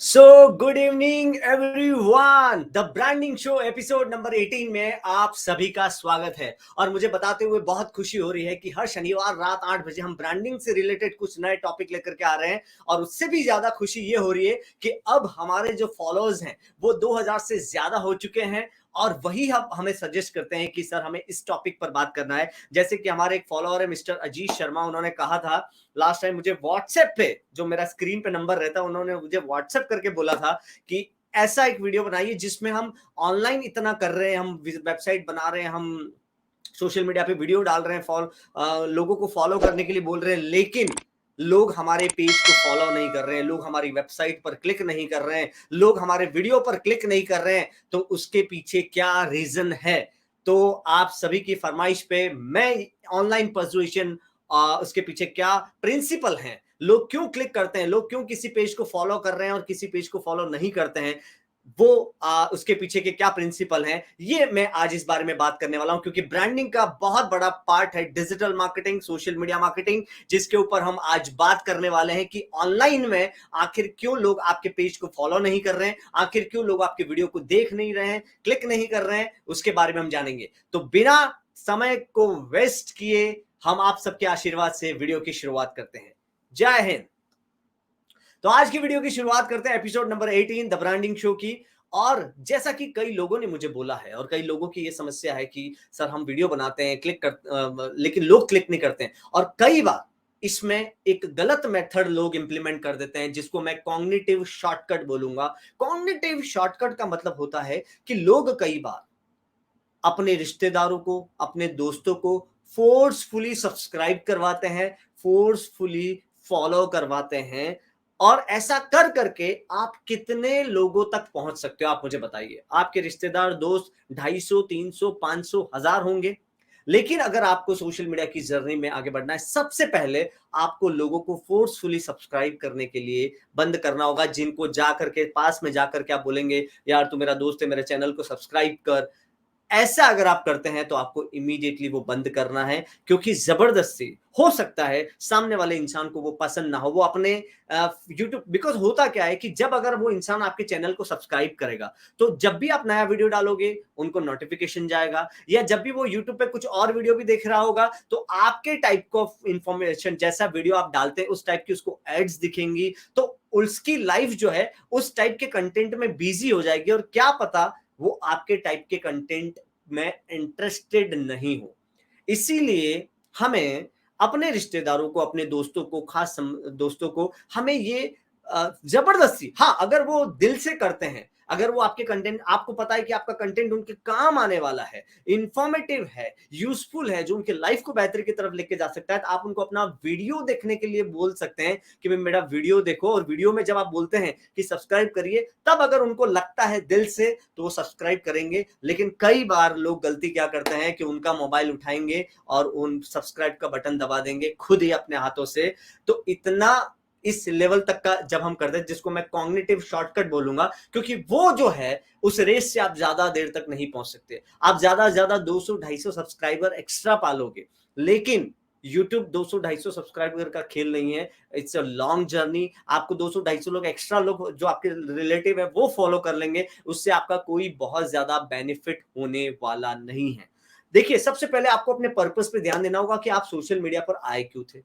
So good evening everyone. The branding show episode number 18 में आप सभी का स्वागत है। और मुझे बताते हुए बहुत खुशी हो रही है कि हर शनिवार रात 8 बजे हम ब्रांडिंग से रिलेटेड कुछ नए टॉपिक लेकर के आ रहे हैं। और उससे भी ज्यादा खुशी ये हो रही है कि अब हमारे जो फॉलोअर्स हैं वो 2000 से ज्यादा हो चुके हैं। और वही हम हमें सजेस्ट करते हैं कि सर हमें इस टॉपिक पर बात करना है। जैसे कि हमारे एक फॉलोअर है मिस्टर अजीत शर्मा, उन्होंने कहा था लास्ट टाइम मुझे व्हाट्सएप पे, जो मेरा स्क्रीन पे नंबर रहता है, उन्होंने मुझे व्हाट्सएप करके बोला था कि ऐसा एक वीडियो बनाइए जिसमें हम ऑनलाइन इतना कर रहे हैं, हम वेबसाइट बना रहे हैं, हम सोशल मीडिया पे वीडियो डाल रहे हैं, लोगों को फॉलो करने के लिए बोल रहे हैं, लेकिन लोग हमारे पेज को फॉलो नहीं कर रहे हैं, लोग हमारी वेबसाइट पर क्लिक नहीं कर रहे हैं, लोग हमारे वीडियो पर क्लिक नहीं कर रहे हैं। तो उसके पीछे क्या रीजन है? तो आप सभी की फरमाइश पे मैं ऑनलाइन परसुएशन, उसके पीछे क्या प्रिंसिपल हैं, लोग क्यों क्लिक करते हैं, लोग क्यों किसी पेज को फॉलो कर रहे हैं और किसी पेज को फॉलो नहीं करते हैं, वो उसके पीछे के क्या प्रिंसिपल हैं, ये मैं आज इस बारे में बात करने वाला हूं। क्योंकि ब्रांडिंग का बहुत बड़ा पार्ट है digital marketing, social media marketing, जिसके ऊपर हम आज बात करने वाले हैं कि ऑनलाइन में आखिर क्यों लोग आपके पेज को फॉलो नहीं कर रहे हैं, आखिर क्यों लोग आपके वीडियो को देख नहीं रहे हैं, क्लिक नहीं कर रहे हैं, उसके बारे में हम जानेंगे। तो बिना समय को वेस्ट किए हम आप सबके आशीर्वाद से वीडियो की शुरुआत करते हैं। जय हिंद। तो आज की वीडियो की शुरुआत करते हैं episode number 18 the branding show की। और जैसा कि कई लोगों ने मुझे बोला है और कई लोगों की ये समस्या है कि सर हम वीडियो बनाते हैं, लेकिन लोग क्लिक नहीं करते हैं। और कई बार इसमें एक गलत मेथड लोग इंप्लीमेंट कर देते हैं जिसको मैं कॉग्निटिव शॉर्टकट बोलूंगा। कॉग्निटिव शॉर्टकट का मतलब होता है कि लोग कई बार अपने रिश्तेदारों को, अपने दोस्तों को फोर्सफुली सब्सक्राइब करवाते हैं, फोर्सफुली फॉलो करवाते हैं। और ऐसा कर करके आप कितने लोगों तक पहुंच सकते हो, आप मुझे बताइए। आपके रिश्तेदार, दोस्त 250, 300, 500, 1000 होंगे। लेकिन अगर आपको सोशल मीडिया की जर्नी में आगे बढ़ना है, सबसे पहले आपको लोगों को फोर्सफुली सब्सक्राइब करने के लिए बंद करना होगा। जिनको जाकर के पास में जाकर के आप बोलेंगे यार तू मेरा दोस्त है, मेरे चैनल को सब्सक्राइब कर, ऐसा अगर आप करते हैं तो आपको इमीडिएटली वो बंद करना है। क्योंकि जबरदस्ती हो सकता है सामने वाले इंसान को वो पसंद ना हो, वो अपने यूट्यूब, बिकॉज होता क्या है कि जब अगर वो इंसान आपके चैनल को सब्सक्राइब करेगा तो जब भी आप नया वीडियो डालोगे उनको नोटिफिकेशन जाएगा, या जब भी वो यूट्यूब पे कुछ और वीडियो भी देख रहा होगा तो आपके टाइप को इंफॉर्मेशन, जैसा वीडियो आप डालते हैं उस टाइप की उसको एड्स दिखेंगी। तो उसकी लाइफ जो है उस टाइप के कंटेंट में बिजी हो जाएगी, और क्या पता वो आपके टाइप के कंटेंट में इंटरेस्टेड नहीं हो। इसीलिए हमें अपने रिश्तेदारों को, अपने दोस्तों को, दोस्तों को हमें ये जबरदस्ती, हाँ अगर वो दिल से करते हैं, अगर वो आपके कंटेंट, आपको पता है कि आपका कंटेंट उनके काम आने वाला है, इंफॉर्मेटिव है, यूजफुल है, जो उनके लाइफ को बेहतरी की तरफ लेके जा सकता है, तो आप उनको अपना वीडियो देखने के लिए बोल सकते हैं कि भाई मेरा वीडियो देखो। और वीडियो में जब आप बोलते हैं कि सब्सक्राइब करिए, तब अगर उनको लगता है दिल से तो वो सब्सक्राइब करेंगे। लेकिन कई बार लोग गलती क्या करते हैं कि उनका मोबाइल उठाएंगे और उन सब्सक्राइब का बटन दबा देंगे खुद ही अपने हाथों से। तो इतना इस लेवल तक का जब हम करते हैं, जिसको मैं कॉग्निटिव शॉर्टकट बोलूंगा, क्योंकि वो जो है उस रेस से आप ज्यादा देर तक नहीं पहुंच सकते। आप ज्यादा से ज्यादा 200 250 सब्सक्राइबर एक्स्ट्रा पालोगे, लेकिन YouTube 200 250 सब्सक्राइबर का खेल नहीं है। It's a long journey. आपको 200 250 लोग एक्स्ट्रा, लोग जो आपके रिलेटिव है वो फॉलो कर लेंगे, उससे आपका कोई बहुत ज्यादा बेनिफिट होने वाला नहीं है। देखिए, सबसे पहले आपको अपने पर्पस पे ध्यान देना होगा कि आप सोशल मीडिया पर आए क्यों थे।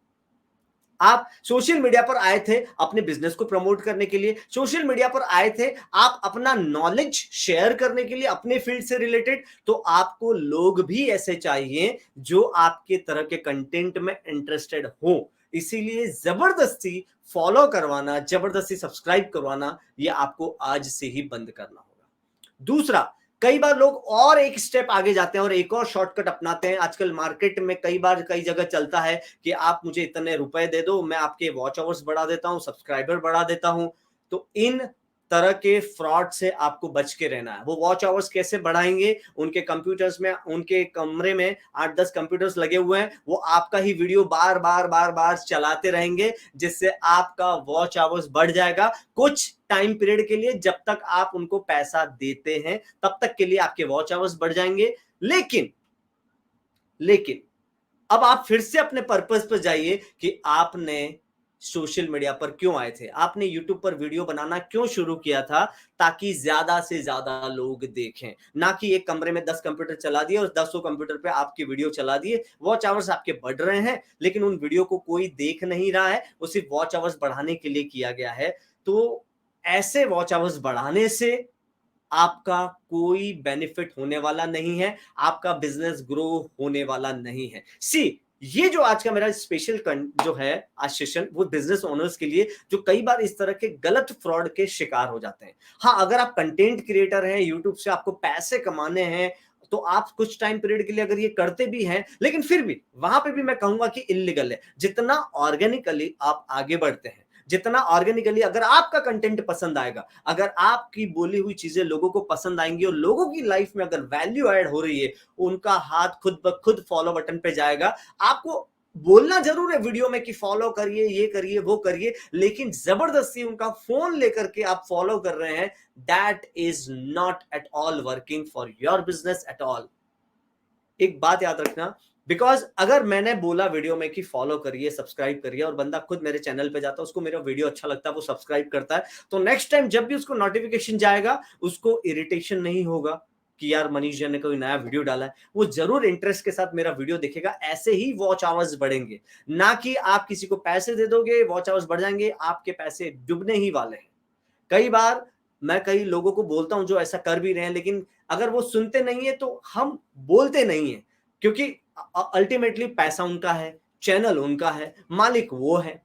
आप सोशल मीडिया पर आए थे अपने बिजनेस को प्रमोट करने के लिए, सोशल मीडिया पर आए थे आप अपना नॉलेज शेयर करने के लिए अपने फील्ड से रिलेटेड। तो आपको लोग भी ऐसे चाहिए जो आपके तरह के कंटेंट में इंटरेस्टेड हो। इसीलिए जबरदस्ती फॉलो करवाना, जबरदस्ती सब्सक्राइब करवाना, यह आपको आज से ही बंद करना होगा। दूसरा, कई बार लोग और एक स्टेप आगे जाते हैं और एक और शॉर्टकट अपनाते हैं। आजकल मार्केट में कई बार कई जगह चलता है कि आप मुझे इतने रुपए दे दो, मैं आपके वॉच आवर्स बढ़ा देता हूं, सब्सक्राइबर बढ़ा देता हूं। तो इन तरह के फ्रॉड से आपको बच के रहना है। वो वॉच आवर्स कैसे बढ़ाएंगे? उनके कंप्यूटर्स में, उनके कमरे में 8-10 कंप्यूटर्स लगे हुए हैं, वो आपका ही वीडियो बार बार बार बार चलाते रहेंगे, जिससे आपका वॉच आवर्स बढ़ जाएगा कुछ टाइम पीरियड के लिए। जब तक आप उनको पैसा देते हैं तब तक के लिए आपके वॉच आवर्स बढ़ जाएंगे। लेकिन अब आप फिर से अपने पर्पस पर जाइए कि आपने सोशल मीडिया पर क्यों आए थे, आपने यूट्यूब पर वीडियो बनाना क्यों शुरू किया था, ताकि ज्यादा से ज्यादा लोग देखें, ना कि एक कमरे में 10 कंप्यूटर चला दिए और 10 कंप्यूटर पे आपकी वीडियो चला दिए, वॉच आवर्स आपके बढ़ रहे हैं लेकिन उन वीडियो को कोई देख नहीं रहा है, वो सिर्फ वॉच आवर्स बढ़ाने के लिए किया गया है। तो ऐसे वॉच आवर्स बढ़ाने से आपका कोई बेनिफिट होने वाला नहीं है, आपका बिजनेस ग्रो होने वाला नहीं है। सी, ये जो आज का मेरा स्पेशल जो है आज सेशन, वो बिजनेस ओनर्स के लिए जो कई बार इस तरह के गलत फ्रॉड के शिकार हो जाते हैं। हाँ, अगर आप कंटेंट क्रिएटर हैं, यूट्यूब से आपको पैसे कमाने हैं, तो आप कुछ टाइम पीरियड के लिए अगर ये करते भी हैं, लेकिन फिर भी वहां पे भी मैं कहूंगा कि इल्लीगल है। जितना ऑर्गेनिकली आप आगे बढ़ते हैं, जितना ऑर्गेनिकली अगर आपका कंटेंट पसंद आएगा, अगर आपकी बोली हुई चीजें लोगों को पसंद आएंगी और लोगों की लाइफ में अगर वैल्यू ऐड हो रही है, उनका हाथ खुद ब खुद फॉलो बटन पे जाएगा। आपको बोलना जरूर है वीडियो में कि फॉलो करिए, ये करिए, वो करिए, लेकिन जबरदस्ती उनका फोन लेकर के आप फॉलो कर रहे हैं, that is not at all working for your business at all. एक बात याद रखना, बिकॉज अगर मैंने बोला वीडियो में कि फॉलो करिए, सब्सक्राइब करिए, और बंदा खुद मेरे चैनल पे जाता है, उसको मेरा वीडियो अच्छा लगता है, वो सब्सक्राइब करता है, तो नेक्स्ट टाइम जब भी उसको नोटिफिकेशन जाएगा, उसको इरिटेशन नहीं होगा कि यार मनीष जी ने कोई नया वीडियो डाला है, वो जरूर इंटरेस्ट के साथ मेरा वीडियो देखेगा। ऐसे ही वॉच आवर्स बढ़ेंगे, ना कि आप किसी को पैसे दे दोगे, वॉच आवर्स बढ़ जाएंगे, आपके पैसे डूबने ही वाले हैं। कई बार मैं कई लोगों को बोलता हूं जो ऐसा कर भी रहे हैं, लेकिन अगर वो सुनते नहीं है तो हम बोलते नहीं है, क्योंकि अल्टीमेटली पैसा उनका है, चैनल उनका है, मालिक वो है।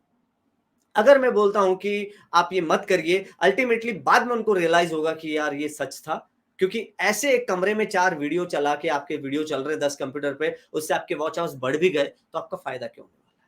अगर मैं बोलता हूं कि आप ये मत करिए, अल्टीमेटली बाद में उनको रियलाइज होगा कि यार ये सच था, क्योंकि ऐसे एक कमरे में 4 वीडियो चला के आपके वीडियो चल रहे 10 कंप्यूटर पे, उससे आपके वॉच आवर्स बढ़ भी गए, तो आपका फायदा क्यों होने वाला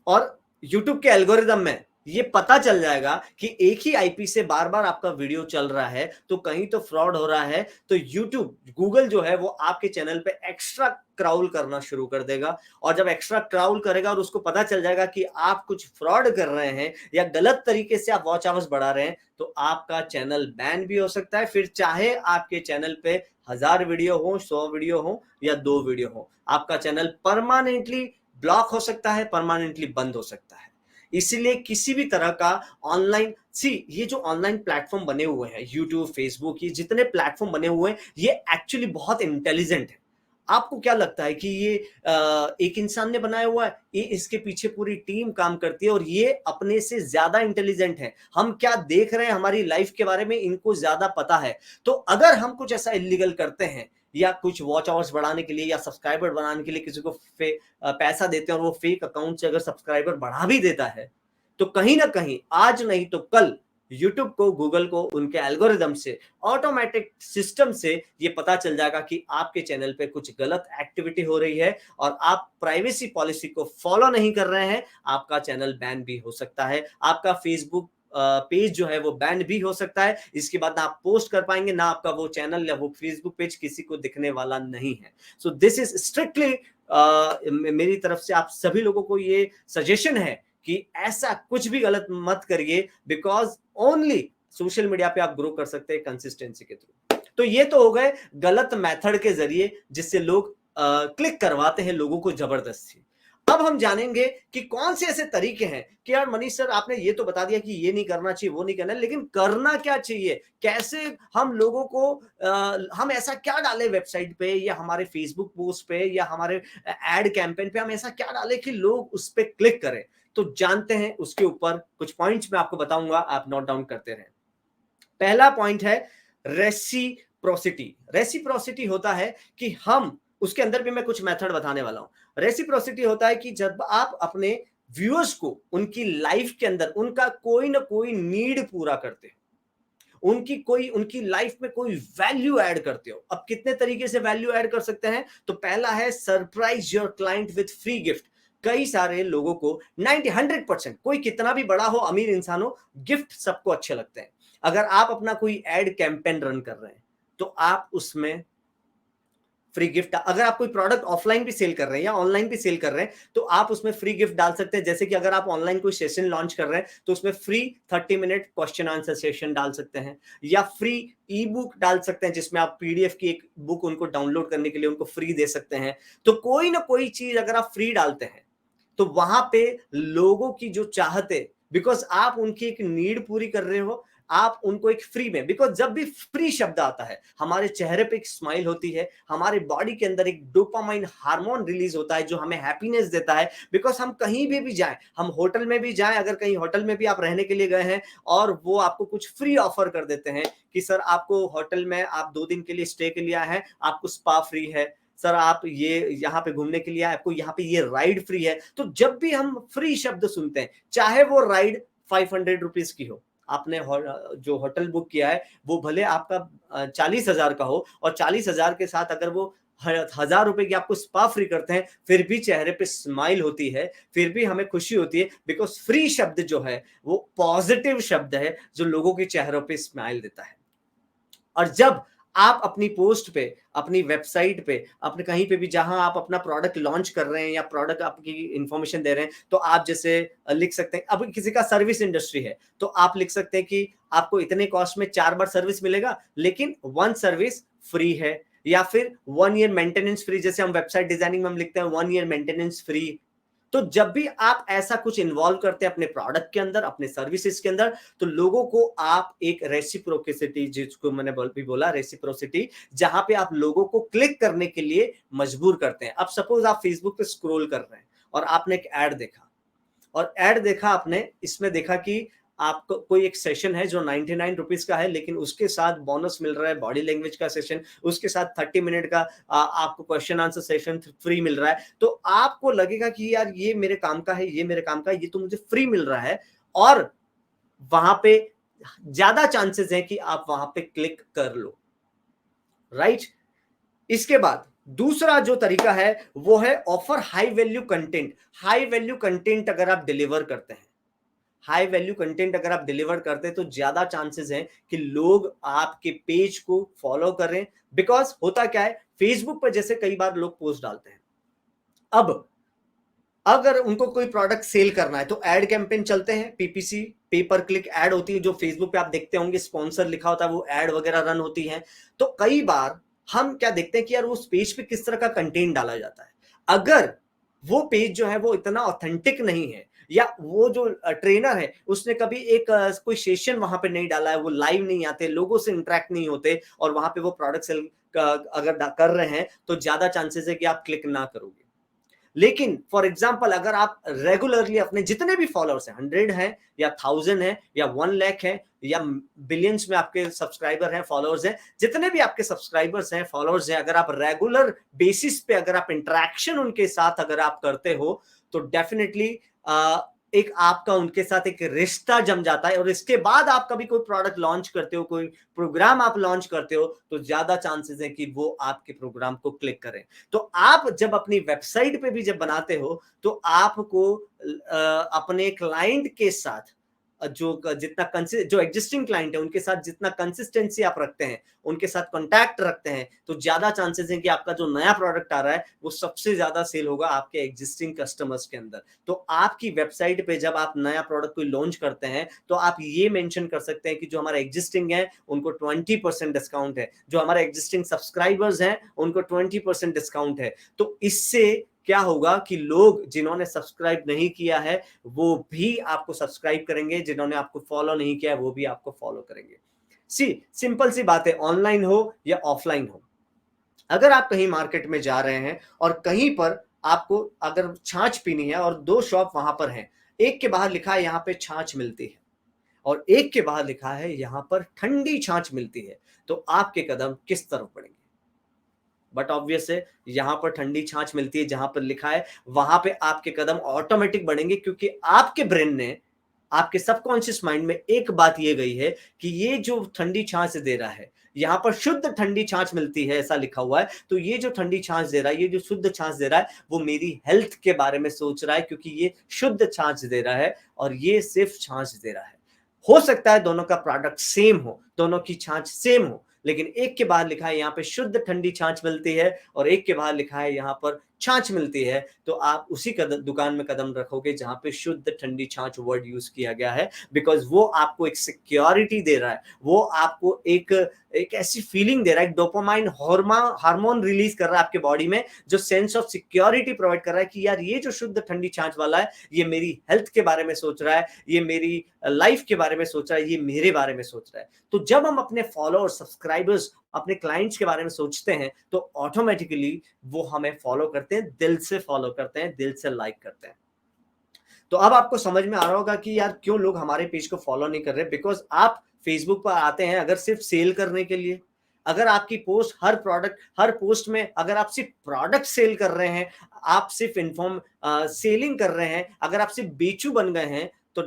है। और यूट्यूब के एल्गोरिदम में ये पता चल जाएगा कि एक ही आईपी से बार बार आपका वीडियो चल रहा है, तो कहीं तो फ्रॉड हो रहा है। तो यूट्यूब, गूगल जो है वो आपके चैनल पे एक्स्ट्रा क्राउल करना शुरू कर देगा, और जब एक्स्ट्रा क्राउल करेगा और उसको पता चल जाएगा कि आप कुछ फ्रॉड कर रहे हैं या गलत तरीके से आप वॉच आवर्स बढ़ा रहे हैं, तो आपका चैनल बैन भी हो सकता है। फिर चाहे आपके चैनल पे 1000 वीडियो हो, 100 वीडियो हो या 2 वीडियो हो, आपका चैनल परमानेंटली ब्लॉक हो सकता है, परमानेंटली बंद हो सकता है। इसलिए किसी भी तरह का ऑनलाइन, सी, ये जो ऑनलाइन प्लेटफॉर्म बने हुए हैं, यूट्यूब, फेसबुक, ये जितने प्लेटफॉर्म बने हुए हैं, ये एक्चुअली बहुत इंटेलिजेंट है। आपको क्या लगता है कि ये एक इंसान ने बनाया हुआ है? ये इसके पीछे पूरी टीम काम करती है, और ये अपने से ज्यादा इंटेलिजेंट है। हम क्या देख रहे हैं हमारी लाइफ के बारे में, इनको ज्यादा पता है। तो अगर हम कुछ ऐसा इलीगल करते हैं, या कुछ वॉच आवर्स बढ़ाने के लिए या सब्सक्राइबर बढ़ाने के लिए किसी को पैसा देते हैं, और वो फेक अकाउंट से अगर सब्सक्राइबर बढ़ा भी देता है, तो कहीं ना कहीं आज नहीं तो कल यूट्यूब को, गूगल को, उनके एल्गोरिदम से, ऑटोमेटिक सिस्टम से ये पता चल जाएगा कि आपके चैनल पे कुछ गलत एक्टिविटी हो रही है और आप प्राइवेसी पॉलिसी को फॉलो नहीं कर रहे हैं। आपका चैनल बैन भी हो सकता है, आपका फेसबुक पेज जो है वो बैन भी हो सकता है। इसके बाद ना आप पोस्ट कर पाएंगे, ना आपका वो चैनल या वो फेसबुक पेज किसी को दिखने वाला नहीं है। सो दिस इज स्ट्रिक्टली मेरी तरफ से आप सभी लोगों को ये सजेशन है कि ऐसा कुछ भी गलत मत करिए, बिकॉज ओनली सोशल मीडिया पे आप ग्रो कर सकते हैं कंसिस्टेंसी के थ्रू। तो ये तो हो गए गलत मेथड के जरिए जिससे लोग क्लिक करवाते हैं लोगों को जबरदस्ती। अब हम जानेंगे कि कौन से ऐसे तरीके हैं कि यार मनीष सर, आपने ये तो बता दिया कि ये नहीं करना चाहिए, वो नहीं करना, लेकिन करना क्या चाहिए, कैसे हम लोगों को हम ऐसा क्या डालें वेबसाइट पे या हमारे फेसबुक पोस्ट पे या हमारे एड कैंपेन पे, हम ऐसा क्या डालें कि लोग उस पर क्लिक करें। तो जानते हैं, उसके ऊपर कुछ पॉइंट्स मैं आपको बताऊंगा, आप नोट डाउन करते रहें। पहला पॉइंट है रेसिप्रोसिटी। रेसिप्रोसिटी होता है कि हम, उसके अंदर भी मैं कुछ मेथड बताने वाला हूं। रेसिप्रोसिटी होता है कि जब आप अपने व्यूअर्स को उनकी लाइफ के अंदर उनका कोई ना कोई नीड पूरा करते हो, उनकी लाइफ में कोई वैल्यू ऐड करते हो। अब कितने तरीके से वैल्यू ऐड कर सकते हैं? तो पहला है surprise your client with free gift. कई सारे लोगों को 90-100%, कोई कितना भी बड़ा हो, अमीर इंसान हो, गिफ्ट सबको अच्छे लगते हैं। अगर आप अपना कोई एड कैंपेन रन कर रहे हैं, तो आप उसमें फ्री गिफ्ट, अगर आप कोई प्रोडक्ट ऑफलाइन भी सेल कर रहे हैं या ऑनलाइन भी सेल कर रहे हैं, तो आप उसमें फ्री गिफ्ट डाल सकते हैं। जैसे कि अगर आप ऑनलाइन कोई सेशन लॉन्च कर रहे हैं, तो उसमें free 30 minute question answer session डाल सकते हैं, या फ्री ई बुक डाल सकते हैं जिसमें आप पीडीएफ की एक बुक उनको डाउनलोड करने के लिए उनको फ्री दे सकते हैं। तो कोई ना कोई चीज अगर आप फ्री डालते हैं, तो वहां पे लोगों की जो चाहते, बिकॉज आप उनकी एक नीड पूरी कर रहे हो, आप उनको एक फ्री में, बिकॉज जब भी फ्री शब्द आता है हमारे चेहरे पे एक स्माइल होती है, हमारे बॉडी के अंदर एक डोपामाइन हार्मोन रिलीज होता है जो हमें हैप्पीनेस देता है। बिकॉज हम कहीं भी जाएं, हम होटल में भी जाएं, अगर कहीं होटल में भी आप रहने के लिए गए हैं और वो आपको कुछ फ्री ऑफर कर देते हैं कि सर आपको होटल में आप 2 दिन के लिए स्टे के लिए आए हैं, आपको स्पा फ्री है, सर आप ये यहाँ पे घूमने के लिए आपको यहाँ पे ये राइड फ्री है। तो जब भी हम फ्री शब्द सुनते हैं, चाहे वो राइड 500 रुपीज की हो, आपने जो होटल बुक किया है वो भले आपका 40,000 का हो, और 40,000 के साथ अगर वो 1,000 रुपए की आपको स्पा फ्री करते हैं, फिर भी चेहरे पे स्माइल होती है, फिर भी हमें खुशी होती है, बिकॉज फ्री शब्द जो है वो पॉजिटिव शब्द है जो लोगों के चेहरों पे स्माइल देता है। और जब आप अपनी पोस्ट पे, अपनी वेबसाइट पे, अपने कहीं पे भी जहां आप अपना प्रोडक्ट लॉन्च कर रहे हैं या प्रोडक्ट आपकी इंफॉर्मेशन दे रहे हैं, तो आप जैसे लिख सकते हैं, अब किसी का सर्विस इंडस्ट्री है तो आप लिख सकते हैं कि आपको इतने कॉस्ट में 4 बार सर्विस मिलेगा, लेकिन 1 सर्विस फ्री है, या फिर 1 ईयर मेंटेनेंस फ्री, जैसे हम वेबसाइट डिजाइनिंग में हम लिखते हैं 1 ईयर मेंटेनेंस फ्री। तो जब भी आप ऐसा कुछ इन्वॉल्व करते हैं अपने प्रोडक्ट के अंदर, अपने सर्विसेज के अंदर, तो लोगों को आप एक रेसिप्रोसिटी, जिसको मैंने भी बोला रेसिप्रोसिटी, जहां पे आप लोगों को क्लिक करने के लिए मजबूर करते हैं। अब सपोज आप फेसबुक पे स्क्रॉल कर रहे हैं और आपने एक ऐड देखा, और ऐड देखा आपने, इसमें देखा कि आपको कोई एक सेशन है जो 99 रुपीज का है, लेकिन उसके साथ बोनस मिल रहा है बॉडी लैंग्वेज का सेशन, उसके साथ 30 मिनट का आपको क्वेश्चन आंसर सेशन फ्री मिल रहा है। तो आपको लगेगा कि यार ये मेरे काम का है, ये मेरे काम का है, ये तो मुझे फ्री मिल रहा है, और वहां पे ज्यादा चांसेस है कि आप वहां पे क्लिक कर लो, राइट। इसके बाद दूसरा जो तरीका है वो है offer high value content. High value content अगर आप डिलीवर करते हैं, हाई वैल्यू कंटेंट अगर आप डिलीवर करते हैं, तो ज्यादा चांसेस हैं कि लोग आपके पेज को फॉलो करें। बिकॉज होता क्या है, फेसबुक पर जैसे कई बार लोग पोस्ट डालते हैं, अब अगर उनको कोई प्रोडक्ट सेल करना है तो एड कैंपेन चलते हैं, पीपीसी, पे पर क्लिक एड होती है, जो फेसबुक पे आप देखते होंगे स्पॉन्सर लिखा होता है, वो एड वगैरह रन होती है। तो कई बार हम क्या देखते हैं कि यार उस पेज पे किस तरह का कंटेंट डाला जाता है। अगर वो पेज जो है वो इतना ऑथेंटिक नहीं है, या वो जो ट्रेनर है उसने कभी एक कोई सेशन वहां पे नहीं डाला है, वो लाइव नहीं आते, लोगों से इंटरेक्ट नहीं होते, और वहां पे वो प्रोडक्ट सेल अगर कर रहे हैं, तो ज्यादा चांसेस है कि आप क्लिक ना करोगे। लेकिन फॉर एग्जाम्पल अगर आप रेगुलरली अपने जितने भी फॉलोअर्स हैं, 100 हैं या 1000 हैं या 1 लाख है या बिलियंस में आपके सब्सक्राइबर हैं, फॉलोअर्स हैं, जितने भी आपके सब्सक्राइबर्स हैं, फॉलोअर्स हैं, अगर आप रेगुलर बेसिस पे अगर आप इंटरेक्शन उनके साथ अगर आप करते हो, तो डेफिनेटली एक आपका उनके साथ एक रिश्ता जम जाता है। और इसके बाद आप कभी कोई प्रोडक्ट लॉन्च करते हो, कोई प्रोग्राम आप लॉन्च करते हो, तो ज्यादा चांसेस है कि वो आपके प्रोग्राम को क्लिक करें। तो आप जब अपनी वेबसाइट पे भी जब बनाते हो, तो आपको अपने क्लाइंट के साथ जो एग्जिस्टिंग क्लाइंट है उनके साथ जितना कंसिस्टेंसी आप रखते हैं, उनके साथ कांटेक्ट रखते हैं, तो ज्यादा चांसेस हैं कि आपका जो नया प्रोडक्ट आ रहा है वो सबसे ज्यादा सेल होगा आपके एग्जिस्टिंग कस्टमर्स के अंदर। तो आपकी वेबसाइट पे जब आप नया प्रोडक्ट कोई लॉन्च करते हैं, तो आप ये मेंशन कर सकते हैं कि जो हमारा एग्जिस्टिंग है उनको 20% डिस्काउंट है, जो हमारे एग्जिस्टिंग सब्सक्राइबर्स हैं उनको 20% डिस्काउंट है। तो इससे क्या होगा कि लोग जिन्होंने सब्सक्राइब नहीं किया है वो भी आपको सब्सक्राइब करेंगे, जिन्होंने आपको फॉलो नहीं किया है वो भी आपको फॉलो करेंगे। सिंपल सी बात है, ऑनलाइन हो या ऑफलाइन हो, अगर आप कहीं मार्केट में जा रहे हैं और कहीं पर आपको अगर छाछ पीनी है और 2 शॉप वहां पर हैं, एक के बाहर लिखा है यहां पे छाछ मिलती है और एक के बाहर लिखा है यहां पर ठंडी छाछ मिलती है, तो आपके कदम किस तरफ बढ़ेंगे? बट ऑब्वियस है, यहां पर ठंडी छाछ मिलती है, जहां पर लिखा है वहां पे आपके कदम ऑटोमेटिक बढ़ेंगे, क्योंकि आपके ब्रेन ने, आपके सबकॉन्शियस माइंड में एक बात ये गई है कि ये जो ठंडी छाछ दे रहा है, यहां पर शुद्ध ठंडी छाछ मिलती है ऐसा लिखा हुआ है, तो ये जो ठंडी छाछ दे रहा है, ये जो शुद्ध छाछ दे रहा है, वो मेरी हेल्थ के बारे में सोच रहा है, क्योंकि ये शुद्ध छाछ दे रहा है और ये सिर्फ छाछ दे रहा है। हो सकता है दोनों का प्रोडक्ट सेम हो, दोनों की छाछ सेम हो, लेकिन एक के बाहर लिखा है यहाँ पे शुद्ध ठंडी छाछ मिलती है और एक के बाहर लिखा है यहाँ पर छाछ मिलती है, तो आप उसी दुकान में कदम रखोगे जहां पे शुद्ध ठंडी छाछ वर्ड यूज किया गया है, बिकॉज वो आपको एक सिक्योरिटी दे रहा है, वो आपको एक एक ऐसी फीलिंग दे रहा है, एक डोपामाइन हार्मोन रिलीज कर रहा है आपके बॉडी में, जो सेंस ऑफ सिक्योरिटी प्रोवाइड कर रहा है कि यार ये जो शुद्ध ठंडी छाछ वाला है, ये मेरी हेल्थ के बारे में सोच रहा है, ये मेरी लाइफ के बारे में सोच रहा है, ये मेरे बारे में सोच रहा है। तो जब हम अपने फॉलोअर्स, सब्सक्राइबर्स, अपने क्लाइंट्स के बारे में सोचते हैं, तो ऑटोमेटिकली वो हमें फॉलो करते हैं, दिल से फॉलो करते हैं, दिल से लाइक करते हैं। तो अब आपको समझ में आ रहा होगा कि यार क्यों लोग हमारे पेज को फॉलो नहीं कर रहे, बिकॉज आप फेसबुक पर आते हैं अगर सिर्फ सेल करने के लिए। अगर आपकी पोस्ट हर पोस्ट में अगर आप सिर्फ प्रोडक्ट सेल कर रहे हैं, आप सिर्फ इन्फॉर्म सेलिंग कर रहे हैं, अगर आप सिर्फ बेचू बन गए हैं, तो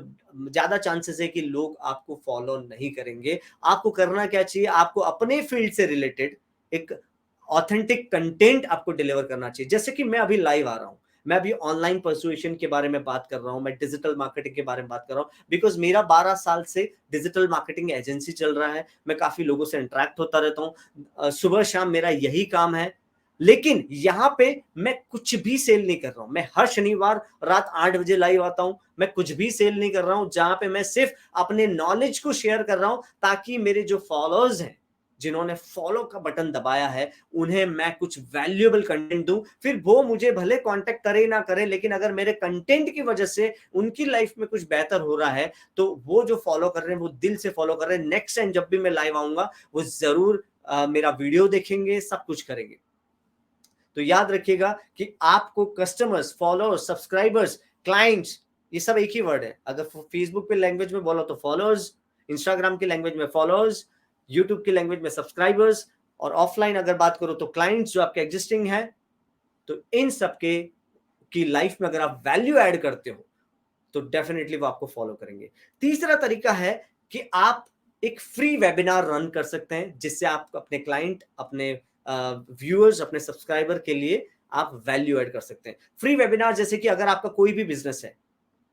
ज्यादा चांसेस है कि लोग आपको फॉलो नहीं करेंगे। आपको करना क्या चाहिए, आपको अपने फील्ड से रिलेटेड एक ऑथेंटिक कंटेंट आपको डिलीवर करना चाहिए। जैसे कि मैं अभी लाइव आ रहा हूं, मैं अभी ऑनलाइन परसुएशन के बारे में बात कर रहा हूं, मैं डिजिटल मार्केटिंग के बारे में बात कर रहा हूं, बिकॉज मेरा 12 साल से डिजिटल मार्केटिंग एजेंसी चल रहा है, मैं काफी लोगों से इंटरेक्ट होता रहता हूं, सुबह शाम मेरा यही काम है। लेकिन यहां पे मैं कुछ भी सेल नहीं कर रहा हूं। मैं हर शनिवार रात 8 बजे लाइव आता हूं, मैं कुछ भी सेल नहीं कर रहा हूं, जहां पे मैं सिर्फ अपने नॉलेज को शेयर कर रहा हूं, ताकि मेरे जो फॉलोअर्स हैं, जिन्होंने फॉलो का बटन दबाया है, उन्हें मैं कुछ वैल्यूएबल कंटेंट दूं। फिर वो मुझे भले कांटेक्ट करे ना करे, लेकिन अगर मेरे कंटेंट की वजह से उनकी लाइफ में कुछ बेहतर हो रहा है, तो वो जो फॉलो कर रहे हैं वो दिल से फॉलो कर रहे हैं। नेक्स्ट टाइम जब भी मैं लाइव आऊंगा, वो जरूर मेरा वीडियो देखेंगे, सब कुछ करेंगे। तो याद रखिएगा कि आपको कस्टमर्स, फॉलोअर्स, सब्सक्राइबर्स, क्लाइंट्स, ये सब एक ही वर्ड है। अगर फेसबुक पे लैंग्वेज में बोलो तो फॉलोअर्स, इंस्टाग्राम की लैंग्वेज में फॉलोअर्स, यूट्यूब की लैंग्वेज में सब्सक्राइबर्स, और ऑफलाइन अगर बात करो तो क्लाइंट्स जो आपके एग्जिस्टिंग है। तो इन सबके की लाइफ में अगर आप वैल्यू ऐड करते हो, तो डेफिनेटली वो आपको फॉलो करेंगे। तीसरा तरीका है कि आप एक फ्री वेबिनार रन कर सकते हैं, जिससे आप अपने क्लाइंट, अपने व्यूअर्स, अपने सब्सक्राइबर के लिए आप वैल्यू ऐड कर सकते हैं। फ्री वेबिनार जैसे कि अगर आपका कोई भी बिजनेस है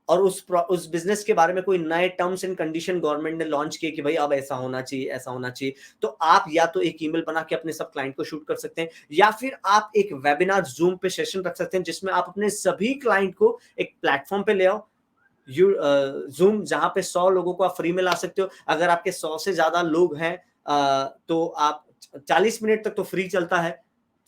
और उस बिजनेस के बारे में कोई नए टर्म्स एंड कंडीशन गवर्नमेंट ने लॉन्च किए कि भाई अब ऐसा होना चाहिए, ऐसा होना चाहिए, तो आप या तो एक ईमेल बना के अपने सब क्लाइंट को शूट कर सकते हैं, या फिर आप एक वेबिनार जूम पे सेशन रख सकते हैं, जिसमें आप अपने सभी क्लाइंट को एक प्लेटफॉर्म पे ले आओ। जूम जहां पे 100 लोगों को आप फ्री में ला सकते हो। अगर आपके 100 से ज्यादा लोग हैं, तो आप 40 मिनट तक तो फ्री चलता है,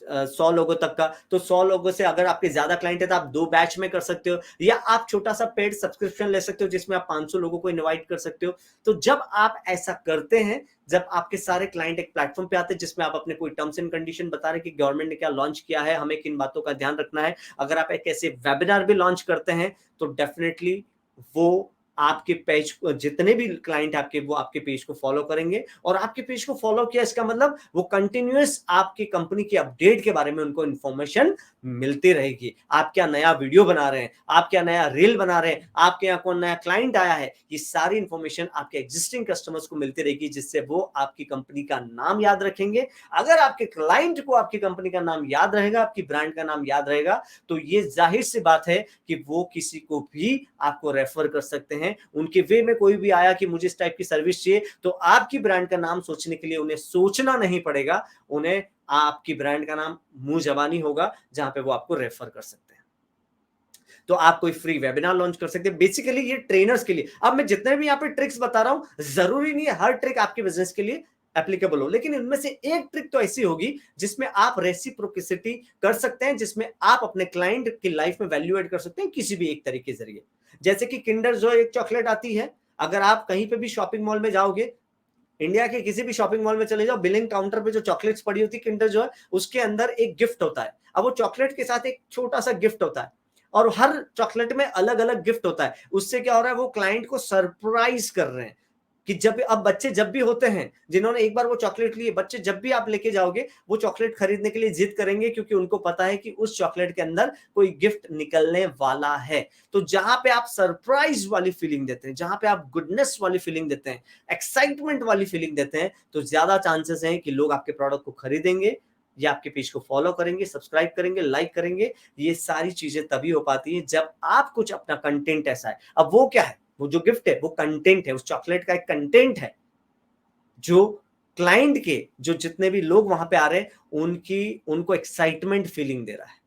100 लोगों तक का। तो 100 लोगों से अगर आपके ज्यादा क्लाइंट है, तो आप 2 बैच में कर सकते हो, या आप छोटा सा पेड सब्सक्रिप्शन ले सकते हो, जिसमें आप 500 लोगों को इनवाइट कर सकते हो। तो जब आप ऐसा करते हैं, जब आपके सारे क्लाइंट एक प्लेटफॉर्म पे आते हैं, जिसमें आप अपने कोई टर्म्स एंड कंडीशन बता रहे हैं कि गवर्नमेंट ने क्या लॉन्च किया है, हमें किन बातों का ध्यान रखना है, अगर आप एक ऐसे वेबिनार भी लॉन्च करते हैं, तो डेफिनेटली वो आपके पेज, जितने भी क्लाइंट आपके, वो आपके पेज को फॉलो करेंगे। और आपके पेज को फॉलो किया, इसका मतलब वो कंटिन्यूअस आपकी कंपनी की अपडेट के बारे में उनको इंफॉर्मेशन मिलती रहेगी। आप क्या नया वीडियो बना रहे हैं, आप क्या नया रील बना रहे हैं, आपके यहाँ कौन नया क्लाइंट आया है, ये सारी इंफॉर्मेशन आपके एग्जिस्टिंग कस्टमर्स को मिलती रहेगी, जिससे वो आपकी कंपनी का नाम याद रखेंगे। अगर आपके क्लाइंट को आपकी कंपनी का नाम याद रहेगा, आपकी ब्रांड का नाम याद रहेगा, तो ये जाहिर सी बात है कि वो किसी को भी आपको रेफर कर सकते हैं। उनके वे में कोई भी आया कि मुझे इस टाइप की सर्विस चाहिए, तो आपकी ब्रांड का नाम सोचने के लिए उन्हें सोचना नहीं पड़ेगा, उन्हें आपकी ब्रांड का नाम मुंह जबानी होगा, जहां पे वो आपको रेफर कर सकते हैं। तो आप कोई फ्री वेबिनार लॉन्च कर सकते हैं। बेसिकली ये ट्रेनर्स के लिए, अब मैं जितने भी यहाँ पे ट्रिक्स बता रहा हूं, जरूरी नहीं है हर ट्रिक आपके बिजनेस के लिए एप्लीकेबल हो, लेकिन इनमें से एक ट्रिक तो ऐसी होगी जिसमें आप रेसिप्रोसिटी कर सकते हैं, जिसमें आप अपने क्लाइंट की लाइफ में वैल्यू ऐड कर सकते हैं किसी भी एक तरीके के जरिए। जैसे कि किंडर जॉय एक चॉकलेट आती है, अगर आप कहीं पे भी शॉपिंग मॉल में जाओगे, इंडिया के किसी भी शॉपिंग मॉल में चले जाओ, बिलिंग काउंटर पे जो चॉकलेट्स पड़ी होती है किंडर जॉय, उसके अंदर एक गिफ्ट होता है। अब वो चॉकलेट के साथ एक छोटा सा गिफ्ट होता है, और हर चॉकलेट में अलग अलग गिफ्ट होता है। उससे क्या हो रहा है, वो क्लाइंट को सरप्राइज कर रहे हैं कि जब अब बच्चे जब भी होते हैं, जिन्होंने एक बार वो चॉकलेट लिए, बच्चे जब भी आप लेके जाओगे, वो चॉकलेट खरीदने के लिए जिद करेंगे, क्योंकि उनको पता है कि उस चॉकलेट के अंदर कोई गिफ्ट निकलने वाला है। तो जहां पे आप सरप्राइज वाली फीलिंग देते हैं, जहां पे आप गुडनेस वाली फीलिंग देते हैं, एक्साइटमेंट वाली फीलिंग देते हैं, तो ज्यादा चांसेस हैं कि लोग आपके प्रोडक्ट को खरीदेंगे, या आपके पेज को फॉलो करेंगे, सब्सक्राइब करेंगे, लाइक करेंगे। ये सारी चीजें तभी हो पाती है जब आप कुछ अपना कंटेंट ऐसा है। अब वो क्या है, वो जो गिफ्ट है वो कंटेंट है, उस चॉकलेट का एक कंटेंट है, जो क्लाइंट के, जो जितने भी लोग वहां पे आ रहे हैं, उनको एक्साइटमेंट फीलिंग दे रहा है।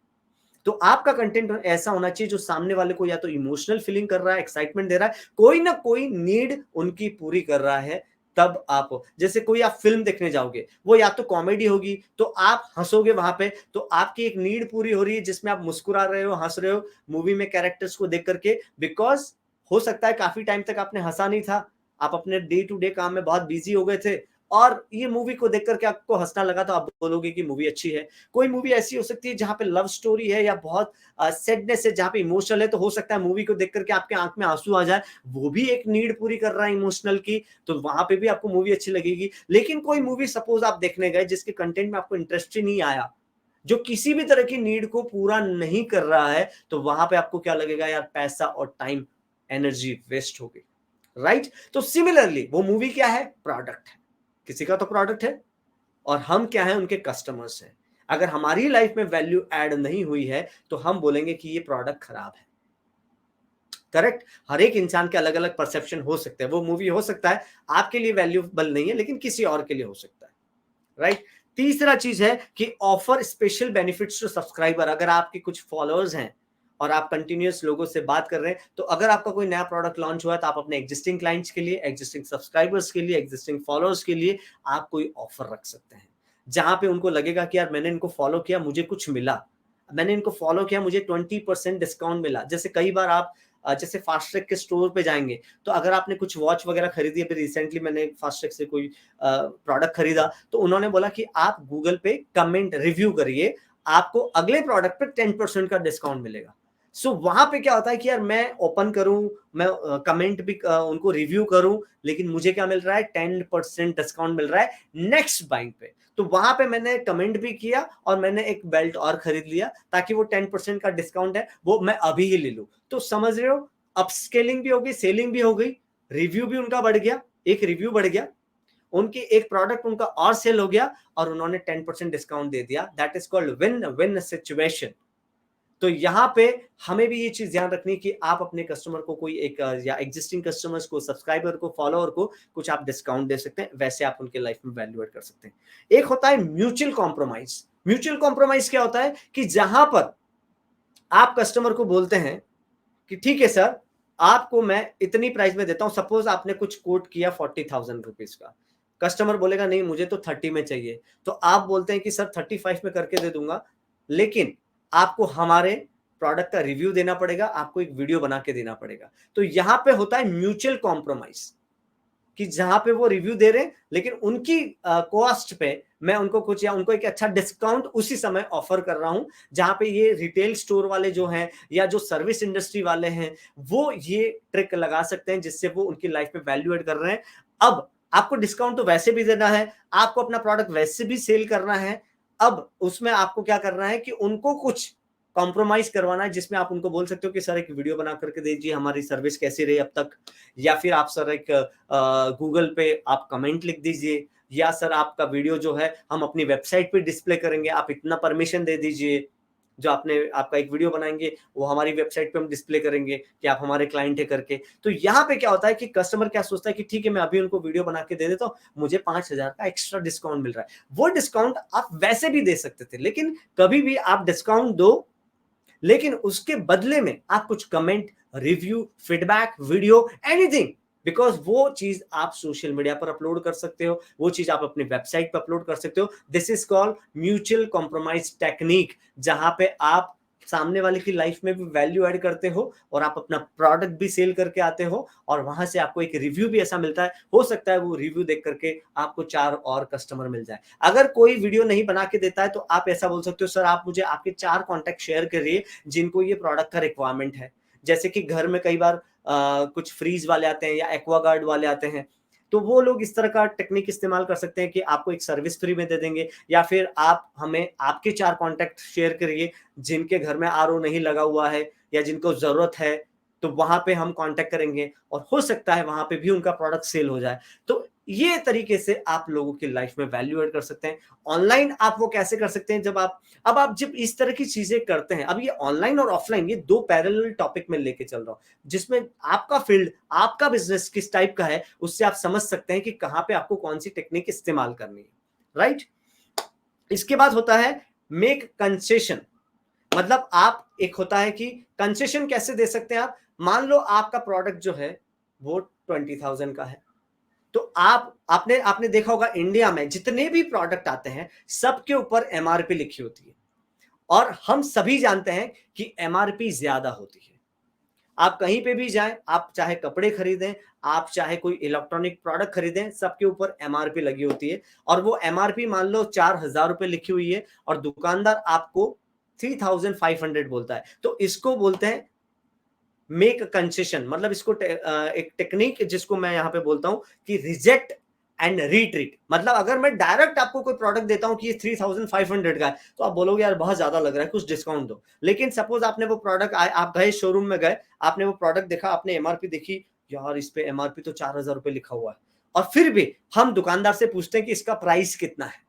तो आपका कंटेंट ऐसा होना चाहिए जो सामने वाले को या तो इमोशनल फीलिंग कर रहा है, एक्साइटमेंट दे रहा है, कोई ना कोई नीड उनकी पूरी कर रहा है। तब आप, जैसे कोई आप फिल्म देखने जाओगे, वो या तो कॉमेडी होगी तो आप हंसोगे वहां पे, तो आपकी एक नीड पूरी हो रही है जिसमें आप मुस्कुरा रहे हो, हंस रहे हो मूवी में कैरेक्टर्स को देख करके, बिकॉज हो सकता है काफी टाइम तक आपने हंसा नहीं था, आप अपने डे टू डे काम में बहुत बिजी हो गए थे, और ये मूवी को देख करके आपको हंसना लगा, तो आप बोलोगे कि मूवी अच्छी है। कोई मूवी ऐसी हो सकती है जहां पे लव स्टोरी है या बहुत सैडनेस है, जहां पे इमोशनल है, तो हो सकता है मूवी को देख करके आपके आंख में आंसू आ जाए, वो भी एक नीड पूरी कर रहा है इमोशनल की, तो वहां पे भी आपको मूवी अच्छी लगेगी। लेकिन कोई मूवी सपोज आप देखने गए जिसके कंटेंट में आपको इंटरेस्ट ही नहीं आया, जो किसी भी तरह की नीड को पूरा नहीं कर रहा है, तो वहां पे आपको क्या लगेगा, यार पैसा और टाइम एनर्जी वेस्ट हो गई, राइट? तो सिमिलरली वो मूवी क्या है, प्रोडक्ट है, किसी का तो प्रोडक्ट है, और हम क्या है, उनके कस्टमर्स हैं। अगर हमारी लाइफ में वैल्यू ऐड नहीं हुई है तो हम बोलेंगे कि ये प्रोडक्ट खराब है। करेक्ट? हर एक इंसान के अलग अलग परसेप्शन हो सकते हैं, वो मूवी हो सकता है आपके लिए वैल्यूएबल नहीं है लेकिन किसी और के लिए हो सकता है, राइट? तीसरा चीज है कि offer special benefits to subscriber. अगर आपके कुछ फॉलोअर्स हैं और आप कंटिन्यूअस लोगों से बात कर रहे हैं, तो अगर आपका कोई नया प्रोडक्ट लॉन्च हुआ है तो आप अपने एग्जिस्टिंग क्लाइंट्स के लिए, एग्जिस्टिंग सब्सक्राइबर्स के लिए, एग्जिस्टिंग फॉलोअर्स के लिए आप कोई ऑफर रख सकते हैं, जहां पे उनको लगेगा कि यार मैंने इनको फॉलो किया, मुझे कुछ मिला, मैंने इनको फॉलो किया, मुझे 20% डिस्काउंट मिला। जैसे कई बार आप जैसे फास्ट ट्रैक के स्टोर पे जाएंगे, तो अगर आपने कुछ वॉच वगैरह खरीदी, अभी रिसेंटली मैंने फास्ट ट्रैक से कोई प्रोडक्ट खरीदा, तो उन्होंने बोला कि आप गूगल पे कमेंट रिव्यू करिए, आपको अगले प्रोडक्ट पे 10% का डिस्काउंट मिलेगा। सो वहां पे क्या होता है कि यार मैं ओपन करूं, मैं कमेंट भी उनको रिव्यू करूं, लेकिन मुझे क्या मिल रहा है, 10% डिस्काउंट मिल रहा है नेक्स्ट बाइंग पे। तो वहां पे मैंने कमेंट भी किया और मैंने एक बेल्ट और खरीद लिया, ताकि वो 10% का डिस्काउंट है वो मैं अभी ही ले लूं। तो समझ रहे हो, अपस्केलिंग भी हो गई, सेलिंग भी हो गई, रिव्यू भी उनका बढ़ गया, एक रिव्यू बढ़ गया, उनकी एक प्रोडक्ट उनका और सेल हो गया, और उन्होंने 10% डिस्काउंट दे दिया। That is called win win situation. तो यहां पे हमें भी ये चीज ध्यान रखनी कि आप अपने कस्टमर को कोई एक या एग्जिस्टिंग कस्टमर्स को, सब्सक्राइबर को, फॉलोअर को कुछ आप डिस्काउंट दे सकते हैं, वैसे आप उनके लाइफ में वैल्यू ऐड कर सकते हैं। एक होता है म्यूचुअल कॉम्प्रोमाइज। म्यूचुअल कॉम्प्रोमाइज क्या होता है कि जहां पर आप कस्टमर को बोलते हैं कि ठीक है सर, आपको मैं इतनी प्राइस में देता हूं, सपोज आपने कुछ कोट किया 40,000 रुपीज का, कस्टमर बोलेगा नहीं मुझे तो 30 में चाहिए, तो आप बोलते हैं कि सर 35 में करके दे दूंगा, लेकिन आपको हमारे प्रोडक्ट का रिव्यू देना पड़ेगा, आपको एक वीडियो बना के देना पड़ेगा। तो यहां पे होता है म्यूचुअल कॉम्प्रोमाइज, कि जहां पे वो रिव्यू दे रहे हैं लेकिन उनकी कॉस्ट पे मैं उनको कुछ, या उनको एक अच्छा डिस्काउंट उसी समय ऑफर कर रहा हूं, जहां पे ये रिटेल स्टोर वाले जो हैं या जो सर्विस इंडस्ट्री वाले हैं, वो ये ट्रिक लगा सकते हैं जिससे वो उनकी लाइफ में वैल्यू एड कर रहे हैं। अब आपको डिस्काउंट तो वैसे भी देना है, आपको अपना प्रोडक्ट वैसे भी सेल करना है, अब उसमें आपको क्या करना है कि उनको कुछ कॉम्प्रोमाइज करवाना है, जिसमें आप उनको बोल सकते हो कि सर एक वीडियो बना करके दीजिए, हमारी सर्विस कैसी रही अब तक, या फिर आप सर एक गूगल पे आप कमेंट लिख दीजिए, या सर आपका वीडियो जो है हम अपनी वेबसाइट पे डिस्प्ले करेंगे, आप इतना परमिशन दे दीजिए, जो आपने आपका एक वीडियो बनाएंगे वो हमारी वेबसाइट पे हम डिस्प्ले करेंगे कि आप हमारे क्लाइंट है करके। तो यहाँ पे क्या होता है कि कस्टमर क्या सोचता है कि ठीक है मैं अभी उनको वीडियो बना के दे देता हूँ, मुझे 5,000 का एक्स्ट्रा डिस्काउंट मिल रहा है। वो डिस्काउंट आप वैसे भी दे सकते थे, लेकिन कभी भी आप डिस्काउंट दो, लेकिन उसके बदले में आप कुछ comment, review, feedback, video, anything, because वो चीज आप सोशल मीडिया पर अपलोड कर सकते हो, वो चीज आप अपनी वेबसाइट पर अपलोड कर सकते हो। This is called mutual compromise technique, जहां पे आप सामने वाले की लाइफ में भी वैल्यू ऐड करते हो और आप अपना प्रोडक्ट भी सेल करके आते हो, और वहां से आपको एक रिव्यू भी ऐसा मिलता है, हो सकता है वो रिव्यू देख करके आपको 4 और कस्टमर मिल जाए। अगर कोई वीडियो नहीं बना के देता है तो आप ऐसा बोल सकते हो, सर आप मुझे आपके 4 कॉन्टैक्ट शेयर करिए जिनको ये प्रोडक्ट का रिक्वायरमेंट है। जैसे कि घर में कई बार कुछ फ्रीज वाले आते हैं या एक्वागार्ड वाले आते हैं, तो वो लोग इस तरह का टेक्निक इस्तेमाल कर सकते हैं कि आपको एक सर्विस फ्री में दे देंगे, या फिर आप हमें आपके 4 कॉन्टैक्ट शेयर करिए जिनके घर में आरओ नहीं लगा हुआ है या जिनको जरूरत है, तो वहां पे हम कांटेक्ट करेंगे और हो सकता है वहां पे भी उनका प्रोडक्ट सेल हो जाए। तो ये तरीके से आप लोगों की लाइफ में वैल्यू ऐड कर सकते हैं। ऑनलाइन आप वो कैसे कर सकते हैं, जब इस तरह की चीजें करते हैं, अब ये ऑनलाइन और ऑफलाइन ये 2 पैरेलल टॉपिक में लेके चल रहा हूं, जिसमें आपका फील्ड, आपका बिजनेस किस टाइप का है, उससे आप समझ सकते हैं कि कहां पे आपको कौन सी टेक्निक इस्तेमाल करनी है, राइट? इसके बाद होता है मेक कंसेशन। मतलब आप, एक होता है कि कंसेशन कैसे दे सकते हैं आप, मान लो आपका प्रोडक्ट जो है वो 20,000 का है, तो आपने आपने देखा होगा इंडिया में जितने भी प्रोडक्ट आते हैं सबके ऊपर एमआरपी लिखी होती है, और हम सभी जानते हैं कि एमआरपी ज्यादा होती है। आप कहीं पे भी जाएं, आप चाहे कपड़े खरीदें, आप चाहे कोई इलेक्ट्रॉनिक प्रोडक्ट खरीदें, सबके ऊपर एमआरपी लगी होती है, और वो एमआरपी मान लो 4,000 रुपए लिखी हुई है और दुकानदार आपको 3,500 बोलता है, तो इसको बोलते हैं मेक कंसेशन। मतलब इसको एक टेक्निक जिसको मैं यहां पे बोलता हूं कि रिजेक्ट एंड रीट्रीट। मतलब अगर मैं डायरेक्ट आपको कोई प्रोडक्ट देता हूं कि ये 3,500 का है, तो आप बोलोगे यार बहुत ज्यादा लग रहा है, कुछ डिस्काउंट दो। लेकिन सपोज आपने वो प्रोडक्ट, आप गए शोरूम में गए, आपने वो प्रोडक्ट देखा, आपने एमआरपी देखी, यार इस पे एमआरपी तो 4,000 रुपए लिखा हुआ है, और फिर भी हम दुकानदार से पूछते हैं कि इसका प्राइस कितना है,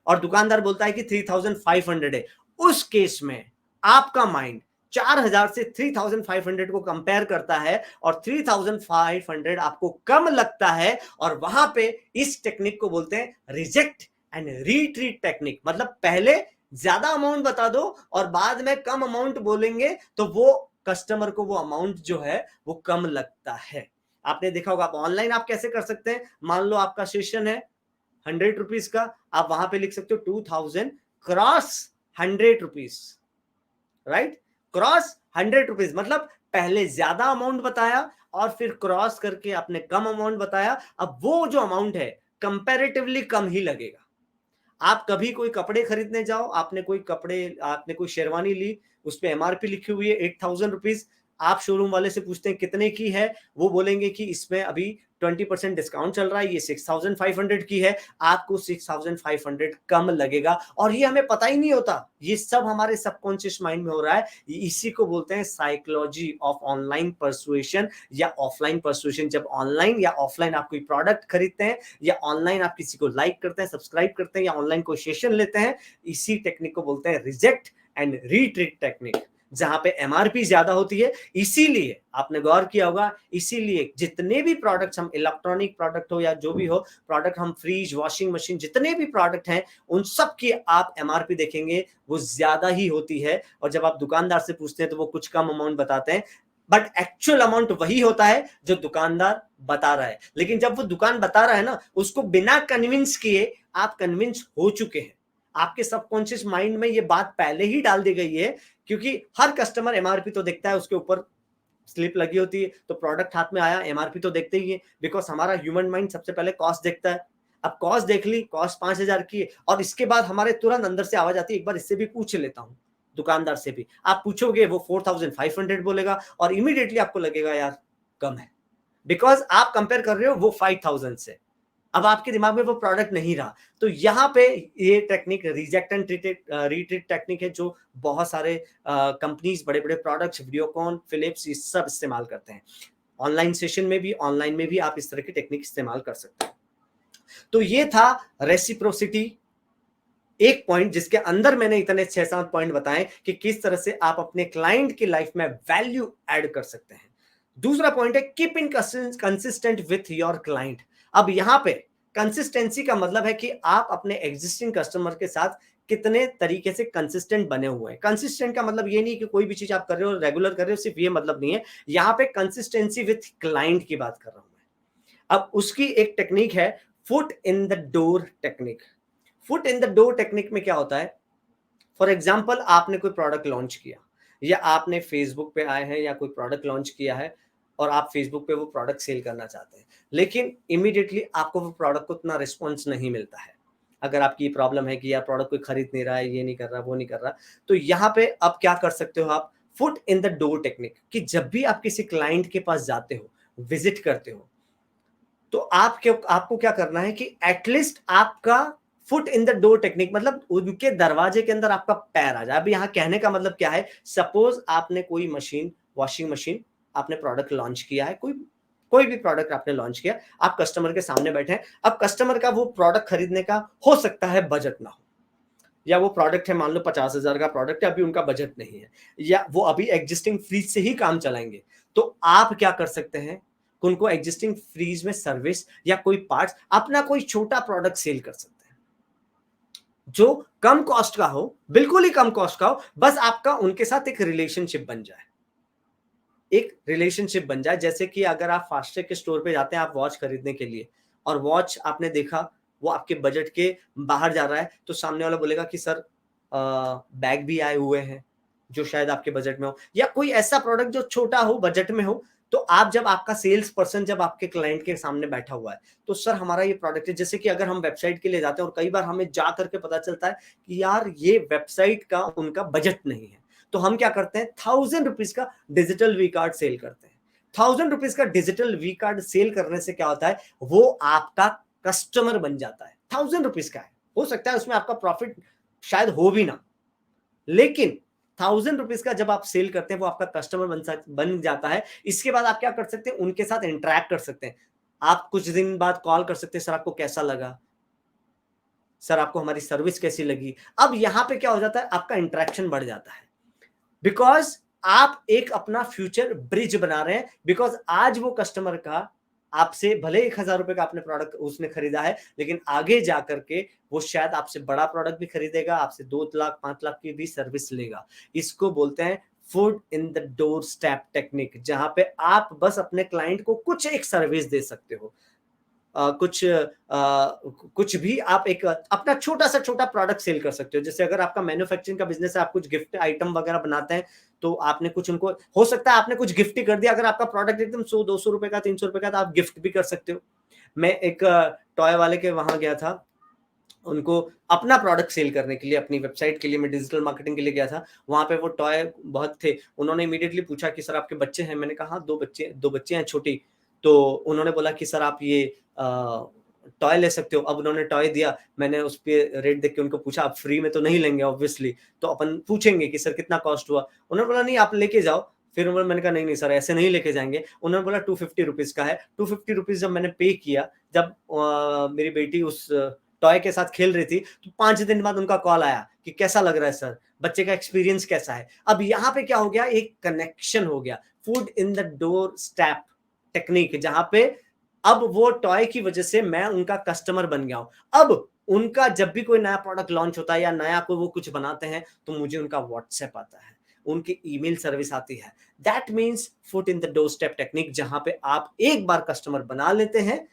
और दुकानदार बोलता है कि 3,500 है। उस केस में आपका माइंड 4,000 से 3,500 को कंपेयर करता है, और 3,500 आपको कम लगता है, और वहां पे इस टेक्निक को बोलते हैं रिजेक्ट एंड रीट्रीट टेक्निक। मतलब पहले ज्यादा अमाउंट बता दो और बाद में कम अमाउंट बोलेंगे, तो वो कस्टमर को वो अमाउंट जो है वो कम लगता है। आपने देखा होगा, आप ऑनलाइन आप कैसे कर सकते हैं, मान लो आपका सेशन है 100 रुपीज का, आप वहां पे लिख सकते हो 2,000 cross 100 rupees, right. Cross 100 rupees मतलब पहले ज्यादा अमाउंट बताया और फिर क्रॉस करके आपने कम अमाउंट बताया। अब वो जो अमाउंट है कंपैरेटिवली कम ही लगेगा। आप कभी कोई कपड़े खरीदने जाओ, आपने कोई शेरवानी ली, उस पर एमआरपी लिखी हुई है 8,000 रुपीज, आप शोरूम वाले से पूछते हैं कितने की है, वो बोलेंगे कि इसमें अभी 20% डिस्काउंट चल रहा है, ये 6,500 की है, आपको 6,500 कम लगेगा। और ये हमें पता ही नहीं होता, ये सब हमारे सबकॉन्शियस माइंड में हो रहा है। इसी को बोलते हैं साइकोलॉजी ऑफ ऑनलाइन परसुएशन या ऑफलाइन परसुएशन। जब ऑनलाइन या ऑफलाइन आप कोई प्रोडक्ट खरीदते हैं, या ऑनलाइन आप किसी को लाइक करते हैं, सब्सक्राइब करते हैं, या ऑनलाइन कोई सेशन लेते हैं, इसी टेक्निक को बोलते हैं रिजेक्ट एंड रीट्रीट टेक्निक, जहां पे एमआरपी ज्यादा होती है। इसीलिए आपने गौर किया होगा, इसीलिए जितने भी प्रोडक्ट्स, हम इलेक्ट्रॉनिक प्रोडक्ट हो या जो भी हो प्रोडक्ट, हम फ्रिज, वॉशिंग मशीन, जितने भी प्रोडक्ट हैं, उन सब की आप एमआरपी देखेंगे वो ज्यादा ही होती है। और जब आप दुकानदार से पूछते हैं तो वो कुछ कम अमाउंट बताते हैं, बट एक्चुअल अमाउंट वही होता है जो दुकानदार बता रहा है। लेकिन जब वो दुकान बता रहा है ना, उसको बिना कन्विंस किए आप कन्विंस हो चुके हैं, आपके सबकॉन्शियस माइंड में ये बात पहले ही डाल दी गई है। क्योंकि हर कस्टमर एमआरपी तो देखता है, उसके ऊपर स्लिप लगी होती है, तो प्रोडक्ट हाथ में आया, एमआरपी तो देखते ही है, बिकॉज हमारा ह्यूमन माइंड सबसे पहले कॉस्ट देखता है। अब कॉस्ट देख ली, कॉस्ट 5,000 की है, और इसके बाद हमारे तुरंत अंदर से आवाज आती है एक बार इससे भी पूछ लेता हूं, दुकानदार से भी। आप पूछोगे वो 4,500 बोलेगा, और इमीडिएटली आपको लगेगा यार कम है, बिकॉज आप कंपेयर कर रहे हो वो 5,000 से। अब आपके दिमाग में वो प्रोडक्ट नहीं रहा। तो यहाँ पे ये technique reject and retreat technique है, जो बहुत सारे कंपनीज, बड़े बड़े प्रोडक्ट्स, वीडियोकॉन, फिलिप्स, ये सब इस्तेमाल करते हैं। ऑनलाइन सेशन में भी, ऑनलाइन में भी आप इस तरह की टेक्निक इस्तेमाल कर सकते हैं। तो ये था रेसिप्रोसिटी, एक पॉइंट जिसके अंदर मैंने इतने 6-7 पॉइंट बताए कि किस तरह से आप अपने क्लाइंट की लाइफ में वैल्यू ऐड कर सकते हैं। दूसरा पॉइंट है keep in consistent with your client. अब यहां पे कंसिस्टेंसी का मतलब है कि आप अपने एग्जिस्टिंग कस्टमर के साथ कितने तरीके से कंसिस्टेंट बने हुए हैं। कंसिस्टेंट का मतलब ये नहीं कि कोई भी चीज आप कर रहे हो रेगुलर कर रहे हो, सिर्फ ये मतलब नहीं है। यहां पे कंसिस्टेंसी विथ क्लाइंट की बात कर रहा हूं मैं। अब उसकी एक टेक्निक है foot in the door technique. Foot in the door technique में क्या होता है, फॉर एग्जाम्पल आपने कोई प्रोडक्ट लॉन्च किया, या आपने फेसबुक पे आए हैं या कोई प्रोडक्ट लॉन्च किया है, और आप फेसबुक पे वो प्रोडक्ट सेल करना चाहते हैं, लेकिन इमीडिएटली आपको वो प्रोडक्ट को उतना रिस्पॉन्स नहीं मिलता है। अगर आपकी ये प्रॉब्लम है कि यार प्रोडक्ट कोई खरीद नहीं रहा है, ये नहीं कर रहा, वो नहीं कर रहा, तो यहाँ पे अब क्या कर सकते हो आप, foot in the door technique, कि जब भी आप किसी क्लाइंट के पास जाते हो, विजिट करते हो, तो आपको क्या करना है कि एटलीस्ट आपका foot in the door technique, मतलब उनके दरवाजे के अंदर आपका पैर आ जाए। अभी यहां कहने का मतलब क्या है, सपोज आपने कोई मशीन, वॉशिंग मशीन, आपने प्रोडक्ट लॉन्च किया है, कोई कोई भी प्रोडक्ट आपने लॉन्च किया, आप कस्टमर के सामने बैठे हैं। अब कस्टमर का वो प्रोडक्ट खरीदने का हो सकता है बजट ना हो, या वो प्रोडक्ट है मान लो 50,000 का प्रोडक्ट है, अभी उनका बजट नहीं है, या वो अभी एग्जिस्टिंग फ्रीज से ही काम चलाएंगे। तो आप क्या कर सकते हैं, उनको एग्जिस्टिंग फ्रीज में सर्विस या कोई पार्ट्स, अपना कोई छोटा प्रोडक्ट सेल कर सकते हैं। जो कम कॉस्ट का हो, बिल्कुल ही कम कॉस्ट का हो, बस आपका उनके साथ एक रिलेशनशिप बन जाए, एक रिलेशनशिप बन जाए। जैसे कि अगर आप फास्टैग के स्टोर पे जाते हैं आप वॉच खरीदने के लिए, और वॉच आपने देखा वो आपके बजट के बाहर जा रहा है, तो सामने वाला बोलेगा कि सर बैग भी आए हुए हैं जो शायद आपके बजट में हो, या कोई ऐसा प्रोडक्ट जो छोटा हो, बजट में हो। तो आप जब आपका सेल्स पर्सन जब आपके क्लाइंट के सामने बैठा हुआ है, तो सर हमारा ये प्रोडक्ट है, जैसे कि अगर हम वेबसाइट के लिए जाते हैं और कई बार हमें जा करके पता चलता है कि यार ये वेबसाइट का उनका बजट नहीं है, तो हम क्या करते हैं, 1000 रुपीज का डिजिटल वी कार्ड सेल करते हैं। 1000 रुपीज का डिजिटल वी कार्ड सेल करने से क्या होता है, वो आपका कस्टमर बन जाता है। 1000 रुपीज का है, हो सकता है उसमें आपका प्रॉफिट शायद हो भी ना, लेकिन 1000 रुपीज का जब आप सेल करते हैं वो आपका कस्टमर बन जाता है। इसके बाद आप क्या कर सकते हैं, उनके साथ इंटरेक्ट कर सकते हैं। आप कुछ दिन बाद कॉल कर सकते हैं, सर आपको कैसा लगा, सर आपको हमारी सर्विस कैसी लगी। अब यहां पे क्या हो जाता है, आपका इंटरेक्शन बढ़ जाता है, बिकॉज आप एक अपना फ्यूचर ब्रिज बना रहे हैं। बिकॉज आज वो कस्टमर का आपसे भले 1000 रुपए का आपने प्रोडक्ट उसने खरीदा है, लेकिन आगे जाकर के वो शायद आपसे बड़ा प्रोडक्ट भी खरीदेगा, आपसे 2 लाख 5 लाख की भी सर्विस लेगा। इसको बोलते हैं foot in the door step technique, जहां पे आप बस अपने क्लाइंट को कुछ एक सर्विस दे सकते हो। कुछ भी आप एक अपना छोटा सा छोटा प्रोडक्ट सेल कर सकते हो। जैसे अगर आपका मैन्युफैक्चरिंग का बिजनेस है, आप कुछ गिफ्ट आइटम वगैरह बनाते हैं, तो आपने कुछ उनको, हो सकता है आपने कुछ गिफ्ट ही कर दिया। अगर आपका प्रोडक्ट एकदम 100-200 रुपए का, 300 रुपए का, तो आप गिफ्ट भी कर सकते हो। मैं एक टॉय वाले के वहां गया था, उनको अपना प्रोडक्ट सेल करने के लिए, अपनी वेबसाइट के लिए, मैं डिजिटल मार्केटिंग के लिए गया था। वहां पे वो टॉय बहुत थे, उन्होंने इमीडिएटली पूछा कि सर आपके बच्चे हैं, मैंने कहा हाँ, दो बच्चे हैं छोटी। तो उन्होंने बोला कि सर आप ये टॉय ले सकते हो। अब उन्होंने टॉय दिया, मैंने उस पर रेट देख के उनको पूछा, आप फ्री में तो नहीं लेंगे ऑब्वियसली, तो अपन पूछेंगे कि सर कितना कॉस्ट हुआ। उन्होंने बोला नहीं आप लेके जाओ। फिर मैंने कहा नहीं नहीं सर ऐसे नहीं लेके जाएंगे। उन्होंने बोला 250 रुपीज का है। 250 रुपीज जब मैंने पे किया, जब मेरी बेटी उस टॉय के साथ खेल रही थी, तो 5 दिन बाद उनका कॉल आया कि कैसा लग रहा है सर, बच्चे का एक्सपीरियंस कैसा है। अब यहाँ पे क्या हो गया, एक कनेक्शन हो गया, food in the door step technique, जहां पे अब वो टॉय की वजह से मैं उनका कस्टमर बन गया हूं। अब उनका जब भी कोई नया प्रोडक्ट लॉन्च होता है या नया कोई वो कुछ बनाते हैं, तो मुझे उनका व्हाट्सएप आता है, उनकी ईमेल सर्विस आती है। That means foot in the door step technique, जहां पे आप एक बार कस्टमर बना लेते हैं,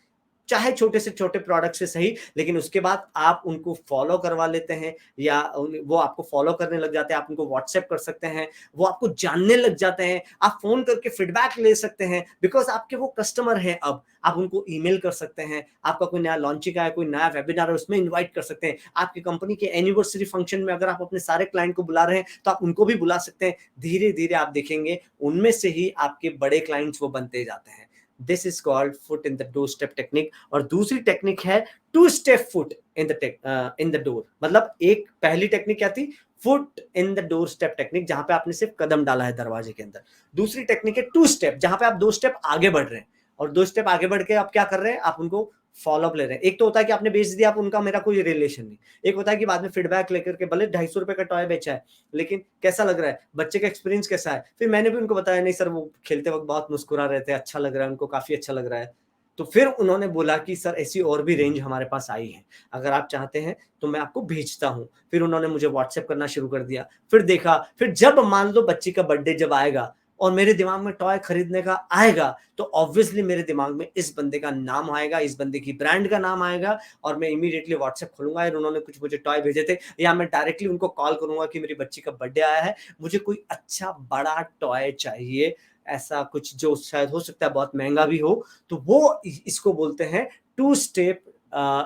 चाहे छोटे से छोटे प्रोडक्ट से सही, लेकिन उसके बाद आप उनको फॉलो करवा लेते हैं, या वो आपको फॉलो करने लग जाते हैं, आप उनको व्हाट्सएप कर सकते हैं, वो आपको जानने लग जाते हैं, आप फोन करके फीडबैक ले सकते हैं, बिकॉज आपके वो कस्टमर हैं। अब आप उनको ईमेल कर सकते हैं, आपका कोई नया लॉन्चिंग है, कोई नया वेबिनार है, उसमें इन्वाइट कर सकते हैं। आपकी कंपनी के एनिवर्सरी फंक्शन में अगर आप अपने सारे क्लाइंट को बुला रहे हैं, तो आप उनको भी बुला सकते हैं। धीरे धीरे आप देखेंगे उनमें से ही आपके बड़े क्लाइंट्स वो बनते जाते हैं। This is called foot in the door step technique. और दूसरी टेक्निक है two step foot in the door. मतलब एक पहली टेक्निक क्या थी, foot in the door step technique, जहां पे आपने सिर्फ कदम डाला है दरवाजे के अंदर। दूसरी टेक्निक है टू स्टेप, जहां पे आप 2 स्टेप आगे बढ़ रहे हैं, और 2 स्टेप आगे बढ़ के आप क्या कर रहे हैं, आप उनको फॉलो अप ले रहे हैं। एक तो होता है कि आपने बेच दिया, आप उनका मेरा कोई रिलेशन नहीं। एक होता है कि बाद में फीडबैक लेकर के, भले 250 रुपए का टॉय बेचा है, लेकिन कैसा लग रहा है, बच्चे का एक्सपीरियंस कैसा है। फिर मैंने भी उनको बताया, नहीं सर वो खेलते वक्त बहुत मुस्कुरा रहे थे, अच्छा लग रहा है उनको, काफी अच्छा लग रहा है। तो फिर उन्होंने बोला कि सर ऐसी और भी रेंज हमारे पास आई है, अगर आप चाहते हैं तो मैं आपको भेजता हूँ। फिर उन्होंने मुझे व्हाट्सएप करना शुरू कर दिया। फिर देखा, फिर जब मान लो बच्ची का बर्थडे जब आएगा और मेरे दिमाग में टॉय खरीदने का आएगा, तो ऑब्वियसली मेरे दिमाग में इस बंदे का नाम आएगा, इस बंदे की ब्रांड का नाम आएगा, और मैं इमीडिएटली व्हाट्सएप खोलूंगा, और उन्होंने कुछ मुझे टॉय भेजे थे, या मैं डायरेक्टली उनको कॉल करूंगा कि मेरी बच्ची का बर्थडे आया है, मुझे कोई अच्छा बड़ा टॉय चाहिए, ऐसा कुछ जो शायद हो सकता है बहुत महंगा भी हो। तो वो इसको बोलते हैं two step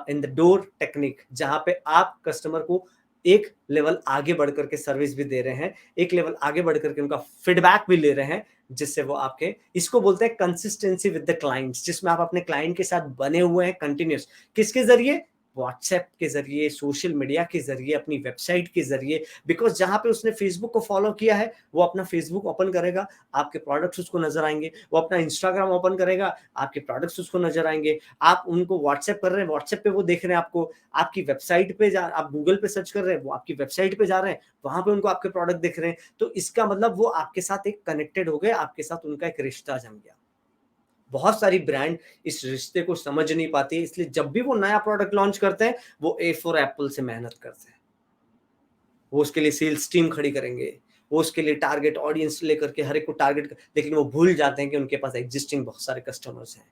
in the door technique, जहां पे आप कस्टमर को एक लेवल आगे बढ़ करके सर्विस भी दे रहे हैं, एक लेवल आगे बढ़ करके उनका फीडबैक भी ले रहे हैं, जिससे वो आपके, इसको बोलते हैं कंसिस्टेंसी विद द क्लाइंट्स, जिसमें आप अपने क्लाइंट के साथ बने हुए हैं कंटिन्यूस। किसके जरिए, व्हाट्सएप के जरिए, सोशल मीडिया के जरिए, अपनी वेबसाइट के जरिए। बिकॉज जहां पे उसने फेसबुक को फॉलो किया है, वो अपना फेसबुक ओपन करेगा, आपके प्रोडक्ट्स उसको नजर आएंगे। वो अपना इंस्टाग्राम ओपन करेगा, आपके प्रोडक्ट्स उसको नजर आएंगे। आप उनको व्हाट्सएप कर रहे हैं, व्हाट्सएप पे वो देख रहे हैं आपको, आपकी वेबसाइट पे आप गूगल पे सर्च कर रहे हैं, वो आपकी वेबसाइट पे जा रहे हैं, वहां पे उनको आपके प्रोडक्ट दिख रहे हैं। तो इसका मतलब वो आपके साथ एक कनेक्टेड हो गए, आपके साथ उनका एक रिश्ता जम गया। बहुत सारी ब्रांड इस रिश्ते को समझ नहीं पाती, इसलिए जब भी वो नया प्रोडक्ट लॉन्च करते हैं, वो ए फॉर एप्पल से मेहनत करते हैं। वो उसके लिए सेल्स टीम खड़ी करेंगे, वो उसके लिए टारगेट ऑडियंस लेकर के हर एक को टारगेट, लेकिन वो भूल जाते हैं कि उनके पास एग्जिस्टिंग बहुत सारे कस्टमर्स हैं,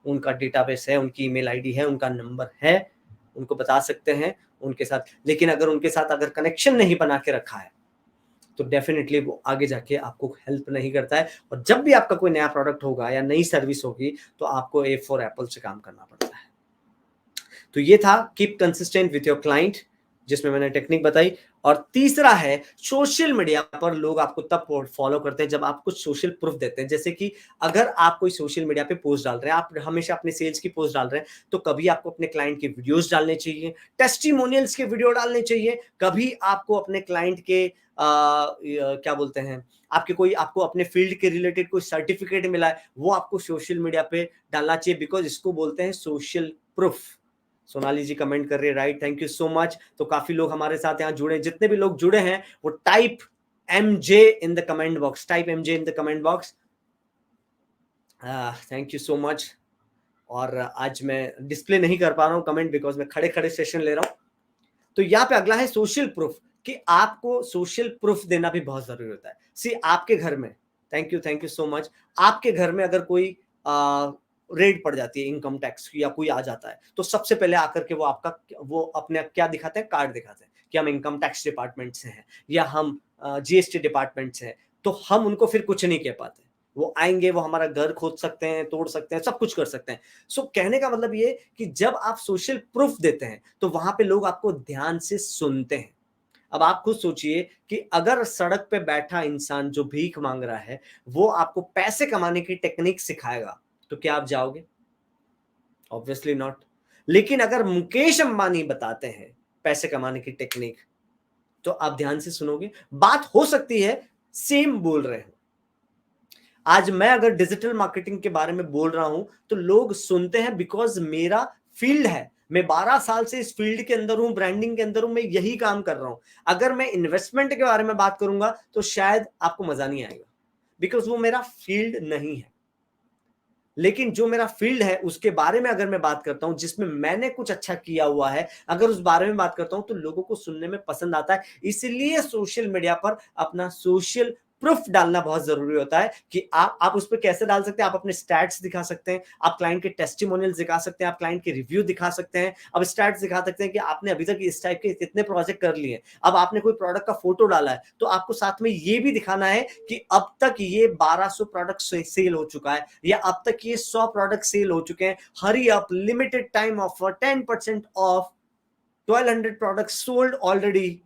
उनका डेटाबेस है, उनकी ईमेल आईडी है, उनका नंबर है, उनको बता सकते हैं उनके साथ। लेकिन अगर उनके साथ अगर कनेक्शन नहीं बना के रखा है तो डेफिनेटली वो आगे जाके आपको हेल्प नहीं करता है। और जब भी आपका कोई नया प्रोडक्ट होगा या नई सर्विस होगी तो आपको ए फॉर एप्पल से काम करना पड़ता है। तो ये था keep consistent with your client, जिसमें मैंने टेक्निक बताई। और तीसरा है सोशल मीडिया पर लोग आपको तब फॉलो करते हैं जब आप कुछ सोशल प्रूफ देते हैं। जैसे कि अगर आप कोई सोशल मीडिया पे पोस्ट डाल रहे हैं, आप हमेशा अपने सेल्स की पोस्ट डाल रहे हैं, तो कभी आपको अपने क्लाइंट के वीडियोस डालने चाहिए, टेस्टिमोनियल्स के वीडियो डालने चाहिए, कभी आपको अपने क्लाइंट के क्या बोलते हैं, आपके कोई आपको अपने फील्ड के रिलेटेड कोई सर्टिफिकेट मिला है वो आपको सोशल मीडिया पे डालना चाहिए, बिकॉज इसको बोलते हैं सोशल प्रूफ। सोनाली जी कमेंट कर रहे हैं, right, thank you so much. तो काफी लोग हमारे साथ यहाँ जुड़े, जितने भी लोग जुड़े हैं वो type MJ in the comment box, type MJ in the comment box. Thank you so much. और आज मैं डिस्प्ले नहीं कर पा रहा हूँ कमेंट, बिकॉज मैं खड़े खड़े सेशन ले रहा हूँ। तो यहाँ पे अगला है सोशल प्रूफ, कि आपको सोशल प्रूफ देना भी बहुत जरूरी होता है। सी आपके घर में, थैंक यू सो मच, आपके घर में अगर कोई रेड पड़ जाती है इनकम टैक्स की या कोई आ जाता है, तो सबसे पहले आकर के वो अपने क्या दिखाते हैं, कार्ड दिखाते हैं कि हम इनकम टैक्स डिपार्टमेंट से हैं या हम GST डिपार्टमेंट से हैं। तो हम उनको फिर कुछ नहीं कह पाते, वो आएंगे, वो हमारा घर खोद सकते हैं, तोड़ सकते हैं, सब कुछ कर सकते हैं। सो कहने का मतलब ये कि जब आप सोशल प्रूफ देते हैं तो वहां पे लोग आपको ध्यान से सुनते हैं। अब आप खुद सोचिए कि अगर सड़क पे बैठा इंसान जो भीख मांग रहा है वो आपको पैसे कमाने की टेक्निक सिखाएगा, तो क्या आप जाओगे? Obviously not. लेकिन अगर मुकेश अंबानी बताते हैं पैसे कमाने की टेक्निक, तो आप ध्यान से सुनोगे। बात हो सकती है सेम बोल रहे हो, आज मैं अगर डिजिटल मार्केटिंग के बारे में बोल रहा हूं तो लोग सुनते हैं, बिकॉज मेरा फील्ड है, मैं 12 साल से इस फील्ड के अंदर हूं, ब्रांडिंग के अंदर हूं, मैं यही काम कर रहा हूं। अगर मैं इन्वेस्टमेंट के बारे में बात करूंगा तो शायद आपको मजा नहीं आएगा, बिकॉज वो मेरा फील्ड नहीं है। लेकिन जो मेरा फील्ड है उसके बारे में अगर मैं बात करता हूं, जिसमें मैंने कुछ अच्छा किया हुआ है, अगर उस बारे में बात करता हूं तो लोगों को सुनने में पसंद आता है। इसलिए सोशल मीडिया पर अपना सोशल प्रूफ डालना बहुत जरूरी होता है कि आप उस पर कैसे डाल सकते हैं। आप अपने स्टैट्स दिखा सकते हैं, आप क्लाइंट के टेस्टिमोनियल्स दिखा सकते हैं, आप क्लाइंट के रिव्यू दिखा सकते हैं, अब स्टैट्स दिखा सकते हैं कि आपने अभी तक इस टाइप के कितने प्रोजेक्ट कर लिए। अब आपने कोई प्रोडक्ट का फोटो डाला है तो आपको साथ में ये भी दिखाना है कि अब तक ये 1200 प्रोडक्ट सेल हो चुका है या अब तक ये 100 प्रोडक्ट सेल हो चुके हैं। Hurry up, limited time offer, 10% of, 1200 product sold already,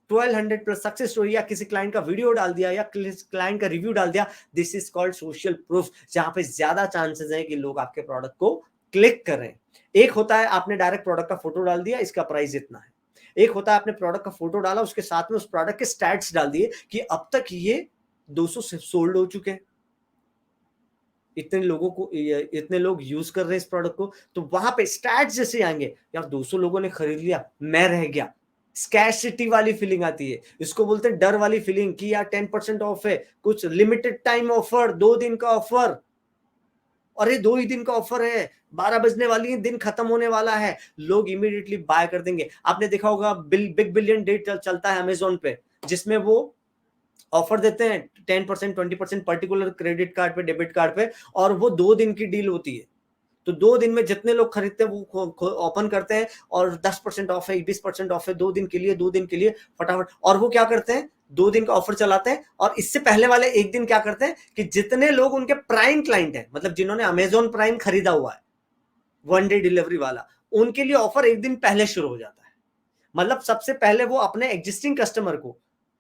1200 plus success story, या किसी क्लाइंट का वीडियो डाल दिया या क्लाइंट का रिव्यू डाल दिया। This is called social proof, जहां पे ज्यादा चांसेस है कि लोग आपके प्रोडक्ट को क्लिक करें। एक होता है आपने डायरेक्ट प्रोडक्ट का फोटो डाल दिया, इसका प्राइस इतना है। एक होता है आपने प्रोडक्ट का फोटो डाला, उसके साथ में उस प्रोडक्ट के स्टैट्स डाल दिए कि अब तक ये 200 से सोल्ड हो चुके हैं, इतने लोग यूज कर रहे हैं इस प्रोडक्ट को। तो वहां पे स्टैट्स जैसे आएंगे, यार 200 लोगों ने खरीद लिया, मैं रह गया, स्कैर्सिटी वाली फीलिंग आती है। इसको बोलते हैं डर वाली फीलिंग कि यार 10% ऑफ है, कुछ लिमिटेड टाइम ऑफर, 2 दिन का ऑफर, अरे 2 ही दिन का ऑफर है, 12 बजने वाली है, दिन खत्म होने वाला है, लोग इमीडिएटली बाय कर देंगे। आपने देखा होगा बिग बिलियन डे चलता है अमेजोन पे, जिसमें वो ऑफर देते हैं 10%, 20% पर्टिकुलर क्रेडिट कार्ड पे, डेबिट कार्ड पे, और वो 2 दिन की डील होती है। तो 2 दिन में जितने लोग खरीदते हैं वो ओपन करते हैं और 10% ऑफ है, 20% ऑफ है, 2 दिन के लिए, 2 दिन के लिए फटाफट। और वो क्या करते हैं, 2 दिन का ऑफर चलाते हैं, और इससे पहले वाले एक दिन क्या करते हैं कि जितने लोग उनके प्राइम क्लाइंट हैं, मतलब जिन्होंने अमेजोन प्राइम खरीदा हुआ है 1 डे डिलीवरी वाला, उनके लिए ऑफर एक दिन पहले शुरू हो जाता है। मतलब सबसे पहले वो अपने एग्जिस्टिंग कस्टमर को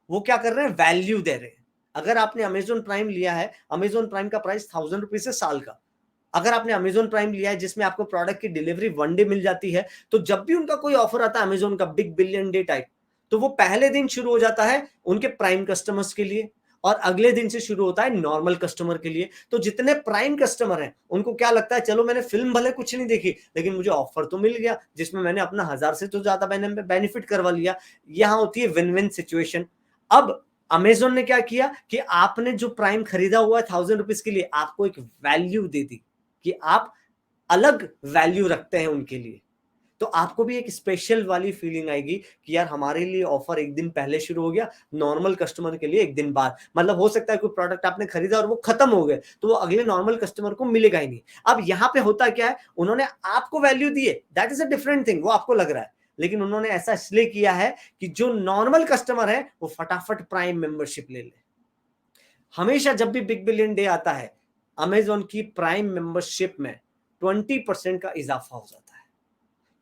वो क्या कर रहे हैं, वैल्यू दे रहे हैं। अगर आपने अमेजोन प्राइम लिया है, अमेजोन प्राइम का प्राइस 1000 रुपीज है साल का, अगर आपने अमेजोन प्राइम लिया है जिसमें आपको प्रोडक्ट की डिलीवरी 1 डे मिल जाती है, तो जब भी उनका कोई ऑफर आता है अमेजोन का बिग बिलियन डे टाइप, तो वो पहले दिन शुरू हो जाता है उनके प्राइम कस्टमर्स के लिए, और अगले दिन से शुरू होता है नॉर्मल कस्टमर के लिए। तो जितने प्राइम कस्टमर हैं उनको क्या लगता है, चलो मैंने फिल्म भले कुछ नहीं देखी लेकिन मुझे ऑफर तो मिल गया जिसमें मैंने अपना 1000 से तो ज्यादा बेनिफिट करवा लिया। यहां होती है विन विन सिचुएशन। अब अमेजोन ने क्या किया कि आपने जो प्राइम खरीदा हुआ है 1000 रुपीज के लिए, आपको एक वैल्यू दे दी कि आप अलग वैल्यू रखते हैं उनके लिए। तो आपको भी एक स्पेशल वाली फीलिंग आएगी कि यार हमारे लिए ऑफर एक दिन पहले शुरू हो गया, नॉर्मल कस्टमर के लिए एक दिन बाद। मतलब हो सकता है कोई प्रोडक्ट आपने खरीदा और वो खत्म हो गए, तो वो अगले नॉर्मल कस्टमर को मिलेगा ही नहीं। अब यहाँ पे होता क्या है, उन्होंने आपको वैल्यू दी है, that is a different thing, वो आपको लग रहा है, लेकिन उन्होंने ऐसा इसलिए किया है कि जो नॉर्मल कस्टमर है वो फटाफट प्राइम मेंबरशिप ले ले। हमेशा जब भी बिग बिलियन डे आता है, अमेजॉन की प्राइम मेंबरशिप में 20% का इजाफा हो जाता है,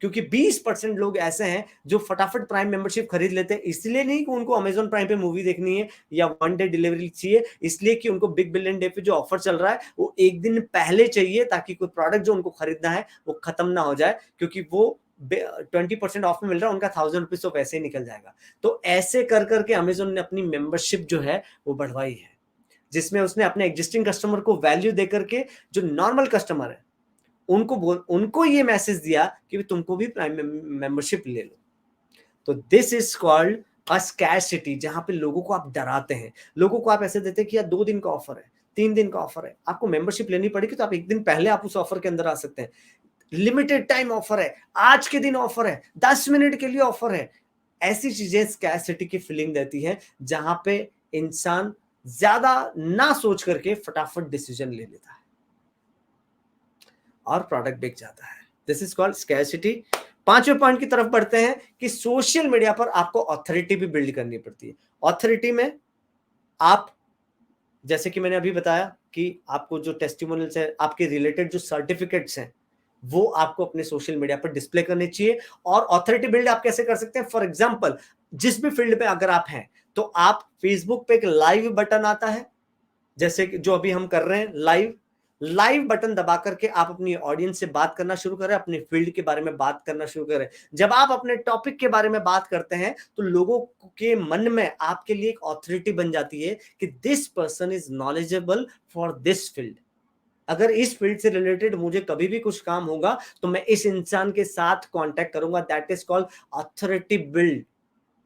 क्योंकि 20% लोग ऐसे हैं जो फटाफट प्राइम मेंबरशिप खरीद लेते हैं, इसलिए नहीं कि उनको अमेजॉन प्राइम पे मूवी देखनी है या वन डे डिलीवरी चाहिए, इसलिए कि उनको बिग बिलियन डे पे जो ऑफर चल रहा है वो एक दिन पहले चाहिए, ताकि कोई प्रोडक्ट जो उनको खरीदना है वो खत्म ना हो जाए, क्योंकि वो 20% ऑफ में मिल रहा है, उनका 1000 रुपीज तो पैसे ही निकल जाएगा। तो ऐसे कर करके अमेजोन ने अपनी मेंबरशिप जो है वो बढ़वाई है, जिसमें उसने अपने एग्जिस्टिंग कस्टमर को वैल्यू देकर के जो नॉर्मल कस्टमर है उनको ये मैसेज दिया कि तुमको भी प्राइम मेंबरशिप ले लो। तो this is called a scarcity, जहां पे लोगों को आप डराते हैं, लोगों को आप ऐसे देते हैं कि यार 2 दिन का ऑफर है, 3 दिन का ऑफर है, आपको मेंबरशिप लेनी पड़ेगी, तो आप एक दिन पहले आप उस ऑफर के अंदर आ सकते हैं। लिमिटेड टाइम ऑफर है, आज के दिन ऑफर है, 10 मिनट के लिए ऑफर है। ऐसी चीजें स्कैरसिटी की फीलिंग देती है, जहां पे इंसान ज्यादा ना सोच करके फटाफट डिसीजन ले लेता है और प्रोडक्ट बिक जाता है। This is called scarcity. 5वें पॉइंट की तरफ बढ़ते हैं कि सोशल मीडिया पर आपको ऑथोरिटी भी बिल्ड करनी पड़ती है। ऑथोरिटी में आप, जैसे कि मैंने अभी बताया कि आपको जो टेस्टिमोनियल्स है, आपके रिलेटेड जो सर्टिफिकेट्स हैं, वो आपको अपने सोशल मीडिया पर डिस्प्ले करने चाहिए। और ऑथोरिटी बिल्ड आप कैसे कर सकते हैं? फॉर एग्जांपल, जिस भी फील्ड पे अगर आप हैं, तो आप फेसबुक पे एक लाइव बटन आता है, जैसे कि जो अभी हम कर रहे हैं, लाइव बटन दबा करके आप अपनी ऑडियंस से बात करना शुरू करें, अपने फील्ड के बारे में बात करना शुरू करें। जब आप अपने टॉपिक के बारे में बात करते हैं, तो लोगों के मन में आपके लिए एक ऑथोरिटी बन जाती है कि this person is knowledgeable for this field. अगर इस फील्ड से रिलेटेड मुझे कभी भी कुछ काम होगा, तो मैं इस इंसान के साथ कांटेक्ट करूंगा। That is called authority build.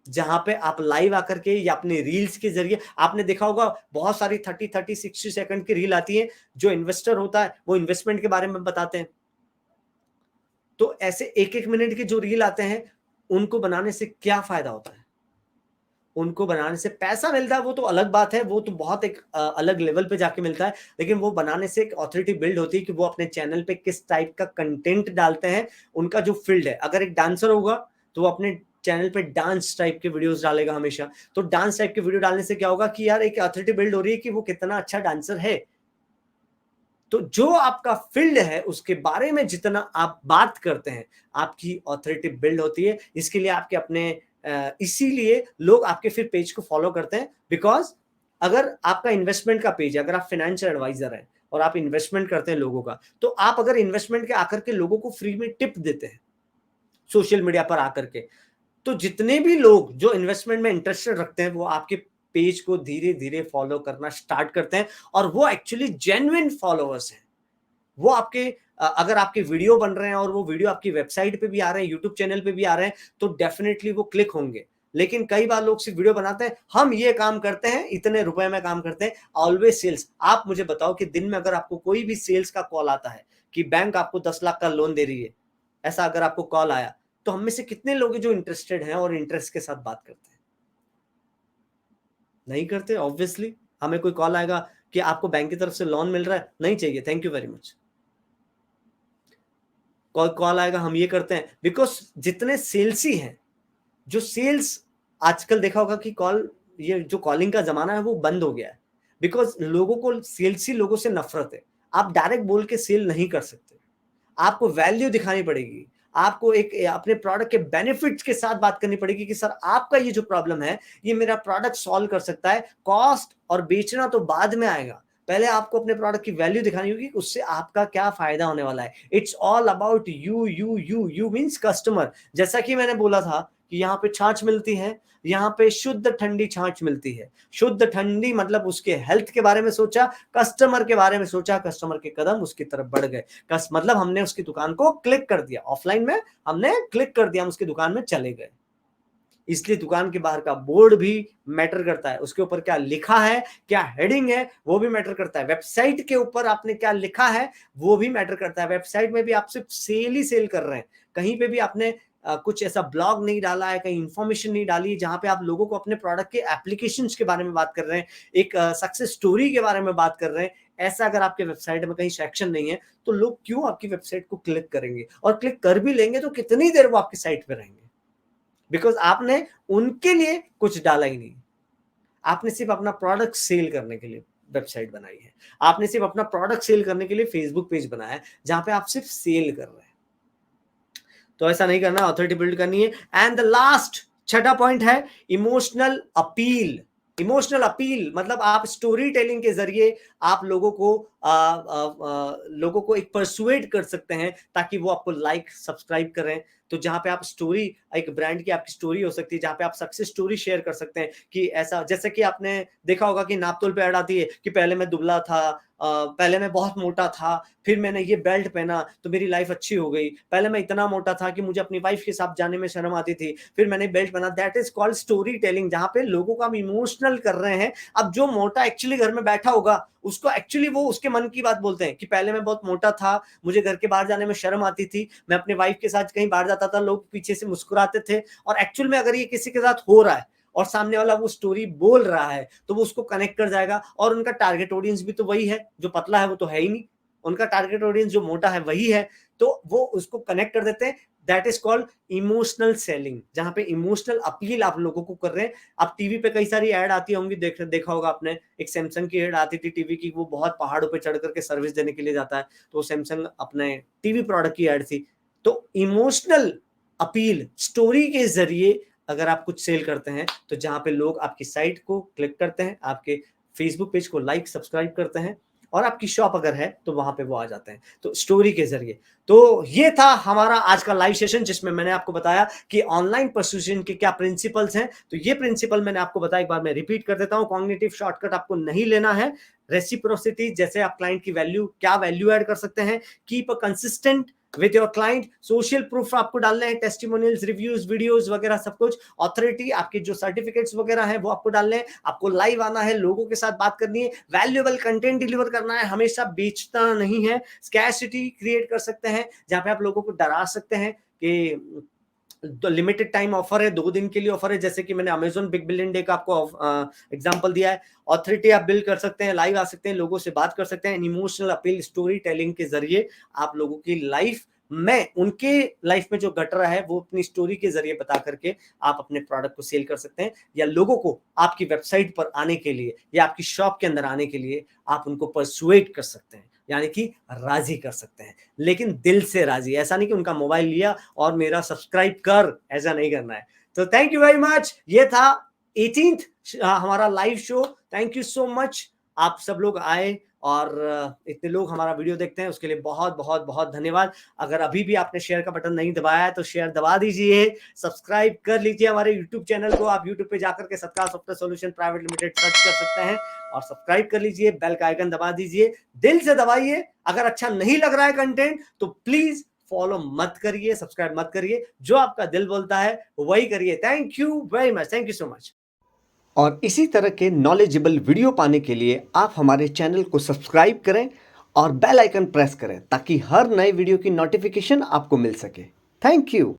जहां पे आप लाइव आकर के या अपने रील्स के जरिए, आपने देखा होगा बहुत सारी 30-60 सेकंड की रील आती है, जो इन्वेस्टर होता है वो इन्वेस्टमेंट के बारे में बताते हैं। तो ऐसे 1-1 मिनट के जो रील आते हैं, उनको बनाने से क्या फायदा होता है? उनको बनाने से पैसा मिलता है, वो तो अलग बात है, वो तो बहुत एक अलग लेवल पे जाके मिलता है, लेकिन वो बनाने से एक ऑथोरिटी बिल्ड होती है कि वो अपने चैनल पे किस टाइप का कंटेंट डालते हैं। उनका जो फील्ड है, अगर एक डांसर होगा तो वो अपने चैनल पे डांस टाइप के वीडियोस डालेगा हमेशा। तो डांस टाइप के वीडियो डालने से क्या होगा कि यार एक ऑथोरिटी बिल्ड हो रही है कि वो कितना अच्छा डांसर है। तो जो आपका फील्ड है उसके बारे में जितना आप बात करते हैं, आपकी ऑथोरिटी बिल्ड होती है। इसके लिए आपके अपने इसीलिए लोग आपके फिर पेज को फॉलो करते हैं, बिकॉज अगर आपका इन्वेस्टमेंट का पेज है, अगर आप फाइनेंशियल एडवाइजर हैं और आप इन्वेस्टमेंट करते हैं लोगों का, तो आप अगर इन्वेस्टमेंट के आकर के लोगों को फ्री में टिप देते हैं सोशल मीडिया पर आकर के, तो जितने भी लोग जो इन्वेस्टमेंट में इंटरेस्टेड रखते हैं, वो आपके पेज को धीरे धीरे फॉलो करना स्टार्ट करते हैं, और वो एक्चुअली जेन्युइन फॉलोअर्स हैं। वो आपके अगर आपके वीडियो बन रहे हैं और वो वीडियो आपकी वेबसाइट पे भी आ रहे हैं, यूट्यूब चैनल पे भी आ रहे हैं, तो डेफिनेटली वो क्लिक होंगे। लेकिन कई बार लोग सिर्फ वीडियो बनाते हैं, हम ये काम करते हैं, इतने रुपए में काम करते हैं, ऑलवेज सेल्स। आप मुझे बताओ कि दिन में अगर आपको कोई भी सेल्स का कॉल आता है कि बैंक आपको 10 लाख का लोन दे रही है, ऐसा अगर आपको कॉल आया, तो हम में से कितने लोग हैं जो इंटरेस्टेड हैं और इंटरेस्ट के साथ बात करते हैं? नहीं करते। ऑब्वियसली हमें कोई कॉल आएगा कि आपको बैंक की तरफ से लोन मिल रहा है, नहीं चाहिए, thank you very much. Call आएगा, हम ये करते हैं, बिकॉज जितने सेल्सी हैं, जो सेल्स, आजकल देखा होगा कि कॉल, ये जो कॉलिंग का जमाना है वो बंद हो गया है, बिकॉज लोगों को सेल्सी लोगों से नफरत है। आप डायरेक्ट बोल के सेल नहीं कर सकते, आपको वैल्यू दिखानी पड़ेगी, आपको एक अपने प्रोडक्ट के बेनिफिट्स के साथ बात करनी पड़ेगी कि सर आपका ये जो प्रॉब्लम है, ये मेरा प्रोडक्ट सॉल्व कर सकता है। कॉस्ट और बेचना तो बाद में आएगा, पहले आपको अपने प्रोडक्ट की वैल्यू दिखानी होगी, उससे आपका क्या फायदा होने वाला है। It's all about you you you you means customer. जैसा कि मैंने बोला था कि यहाँ पे छाछ मिलती है, यहाँ पे शुद्ध ठंडी छाछ मिलती है। शुद्ध ठंडी मतलब उसके हेल्थ के बारे में सोचा, कस्टमर के बारे में सोचा, कस्टमर के कदम उसकी तरफ बढ़ गए। मतलब हमने उसकी दुकान को क्लिक कर दिया, ऑफलाइन में हमने क्लिक कर दिया, हम उसकी दुकान में चले गए। इसलिए दुकान के बाहर का बोर्ड भी मैटर करता है, उसके ऊपर क्या लिखा है, क्या हेडिंग है, वो भी मैटर करता है। वेबसाइट के ऊपर आपने क्या लिखा है वो भी मैटर करता है। वेबसाइट में भी आप सिर्फ सेल ही सेल कर रहे हैं, कहीं पे भी आपने कुछ ऐसा ब्लॉग नहीं डाला है, कहीं इंफॉर्मेशन नहीं डाली जहां पे आप लोगों को अपने प्रोडक्ट के एप्लीकेशंस के बारे में बात कर रहे हैं, एक सक्सेस स्टोरी के बारे में बात कर रहे हैं, ऐसा अगर आपके वेबसाइट में कहीं सेक्शन नहीं है तो लोग क्यों आपकी वेबसाइट को क्लिक करेंगे? और क्लिक कर भी लेंगे तो कितनी देर वो आपकी साइट पे रहेंगे? बिकॉज आपने उनके लिए कुछ डाला ही नहीं, आपने सिर्फ अपना प्रोडक्ट सेल करने के लिए वेबसाइट बनाई है, आपने सिर्फ अपना प्रोडक्ट सेल करने के लिए फेसबुक पेज बनाया है जहां पे आप सिर्फ सेल कर रहे हैं। तो ऐसा नहीं करना, अथॉरिटी बिल्ड करनी है। एंड द लास्ट छठा पॉइंट है इमोशनल अपील। इमोशनल अपील मतलब आप स्टोरी टेलिंग के जरिए आप लोगों को एक परसुएड कर सकते हैं ताकि वो आपको लाइक सब्सक्राइब करें। तो जहां पे आप स्टोरी, एक ब्रांड की आपकी स्टोरी हो सकती है जहां पे आप सक्सेस स्टोरी शेयर कर सकते हैं कि ऐसा, जैसे कि आपने देखा होगा कि नापतोल पे ऐड आती है कि पहले मैं दुबला था, पहले मैं बहुत मोटा था, फिर मैंने ये बेल्ट पहना तो मेरी लाइफ अच्छी हो गई, पहले मैं इतना मोटा था कि मुझे अपनी वाइफ के साथ जाने में शर्म आती थी, फिर मैंने बेल्ट पहना। That is called story telling, जहां पे लोगों को हम इमोशनल कर रहे हैं। अब जो मोटा एक्चुअली घर में बैठा होगा उसको एक्चुअली वो उसके मन की बात बोलते हैं कि पहले मैं बहुत मोटा था, मुझे घर के बाहर जाने में शर्म आती थी, मैं अपनी वाइफ के साथ कहीं बाहर जाता था लोग पीछे से मुस्कुराते थे, और एक्चुअल में अगर ये किसी के साथ हो रहा है और सामने वाला वो स्टोरी बोल रहा है तो वो उसको कनेक्ट कर जाएगा। और उनका टारगेट ऑडियंस भी तो वही है, जो पतला है वो तो है ही नहीं, उनका टारगेट ऑडियंस जो मोटा है वही है, तो वो उसको कनेक्ट कर देते हैं। That is called emotional selling, जहां पे इमोशनल अपील आप लोगों को कर रहे हैं। अब टीवी पे कई सारी ऐड आती होंगी, देखा होगा आपने, एक सैमसंग की ऐड आती थी टीवी की, वो बहुत पहाड़ों पे चढ़ करके सर्विस देने के लिए जाता है, तो सैमसंग अपने टीवी प्रोडक्ट की ऐड थी। तो इमोशनल अपील स्टोरी के जरिए अगर आप कुछ सेल करते हैं तो जहां पे लोग आपकी साइट को क्लिक करते हैं, आपके फेसबुक पेज को लाइक सब्सक्राइब करते हैं, और आपकी शॉप अगर है तो वहां पे वो आ जाते हैं, तो स्टोरी के जरिए। तो ये था हमारा आज का लाइव सेशन जिसमें मैंने आपको बताया कि ऑनलाइन परसुएजन के क्या प्रिंसिपल्स हैं। तो ये प्रिंसिपल मैंने आपको बताया, एक बार मैं रिपीट कर देता हूं। कॉग्निटिव शॉर्टकट आपको नहीं लेना है, रेसिप्रोसिटी, जैसे आप क्लाइंट की वैल्यू, क्या वैल्यू ऐड कर सकते हैं, keep a consistent with your client, social proof आपको डालने हैं, टेस्टिमोनियल्स, रिव्यूज, वीडियोस वगैरह सब कुछ, ऑथोरिटी, आपके जो सर्टिफिकेट्स वगैरह हैं वो आपको डालने हैं, आपको लाइव आना है, लोगों के साथ बात करनी है, वैल्यूएबल कंटेंट डिलीवर करना है, हमेशा बेचना नहीं है, स्कैर्सिटी क्रिएट कर सकते हैं जहां पे आप लोगों को डरा सकते हैं कि तो लिमिटेड टाइम ऑफर है, 2 दिन के लिए ऑफर है, जैसे कि मैंने अमेजोन बिग बिलियन डे का आपको एग्जांपल दिया है। ऑथोरिटी आप बिल्ड कर सकते हैं, लाइव आ सकते हैं, लोगों से बात कर सकते हैं, इमोशनल अपील स्टोरी टेलिंग के जरिए आप लोगों की लाइफ में, उनके लाइफ में जो घट रहा है वो अपनी स्टोरी के जरिए बता करके आप अपने प्रोडक्ट को सेल कर सकते हैं, या लोगों को आपकी वेबसाइट पर आने के लिए या आपकी शॉप के अंदर आने के लिए आप उनको परसुएट कर सकते हैं, यानी कि राजी कर सकते हैं, लेकिन दिल से राजी, ऐसा नहीं कि उनका मोबाइल लिया और मेरा सब्सक्राइब कर, ऐसा नहीं करना है। तो थैंक यू वेरी मच, ये था 18th हमारा live show. Thank you so much, आप सब लोग आए और इतने लोग हमारा वीडियो देखते हैं उसके लिए बहुत बहुत बहुत धन्यवाद। अगर अभी भी आपने शेयर का बटन नहीं दबाया है तो शेयर दबा दीजिए, सब्सक्राइब कर लीजिए हमारे यूट्यूब चैनल को। आप यूट्यूब पे जाकर के सत्कार software solution private limited search कर सकते हैं और सब्सक्राइब कर लीजिए, बेल का आइकन दबा दीजिए, दिल से दबाइए। अगर अच्छा नहीं लग रहा है कंटेंट तो प्लीज फॉलो मत करिए, सब्सक्राइब मत करिए, जो आपका दिल बोलता है वही करिए। Thank you very much, thank you so much. और इसी तरह के नॉलेजेबल वीडियो पाने के लिए आप हमारे चैनल को सब्सक्राइब करें और बेल आइकन प्रेस करें ताकि हर नए वीडियो की नोटिफिकेशन आपको मिल सके। Thank you.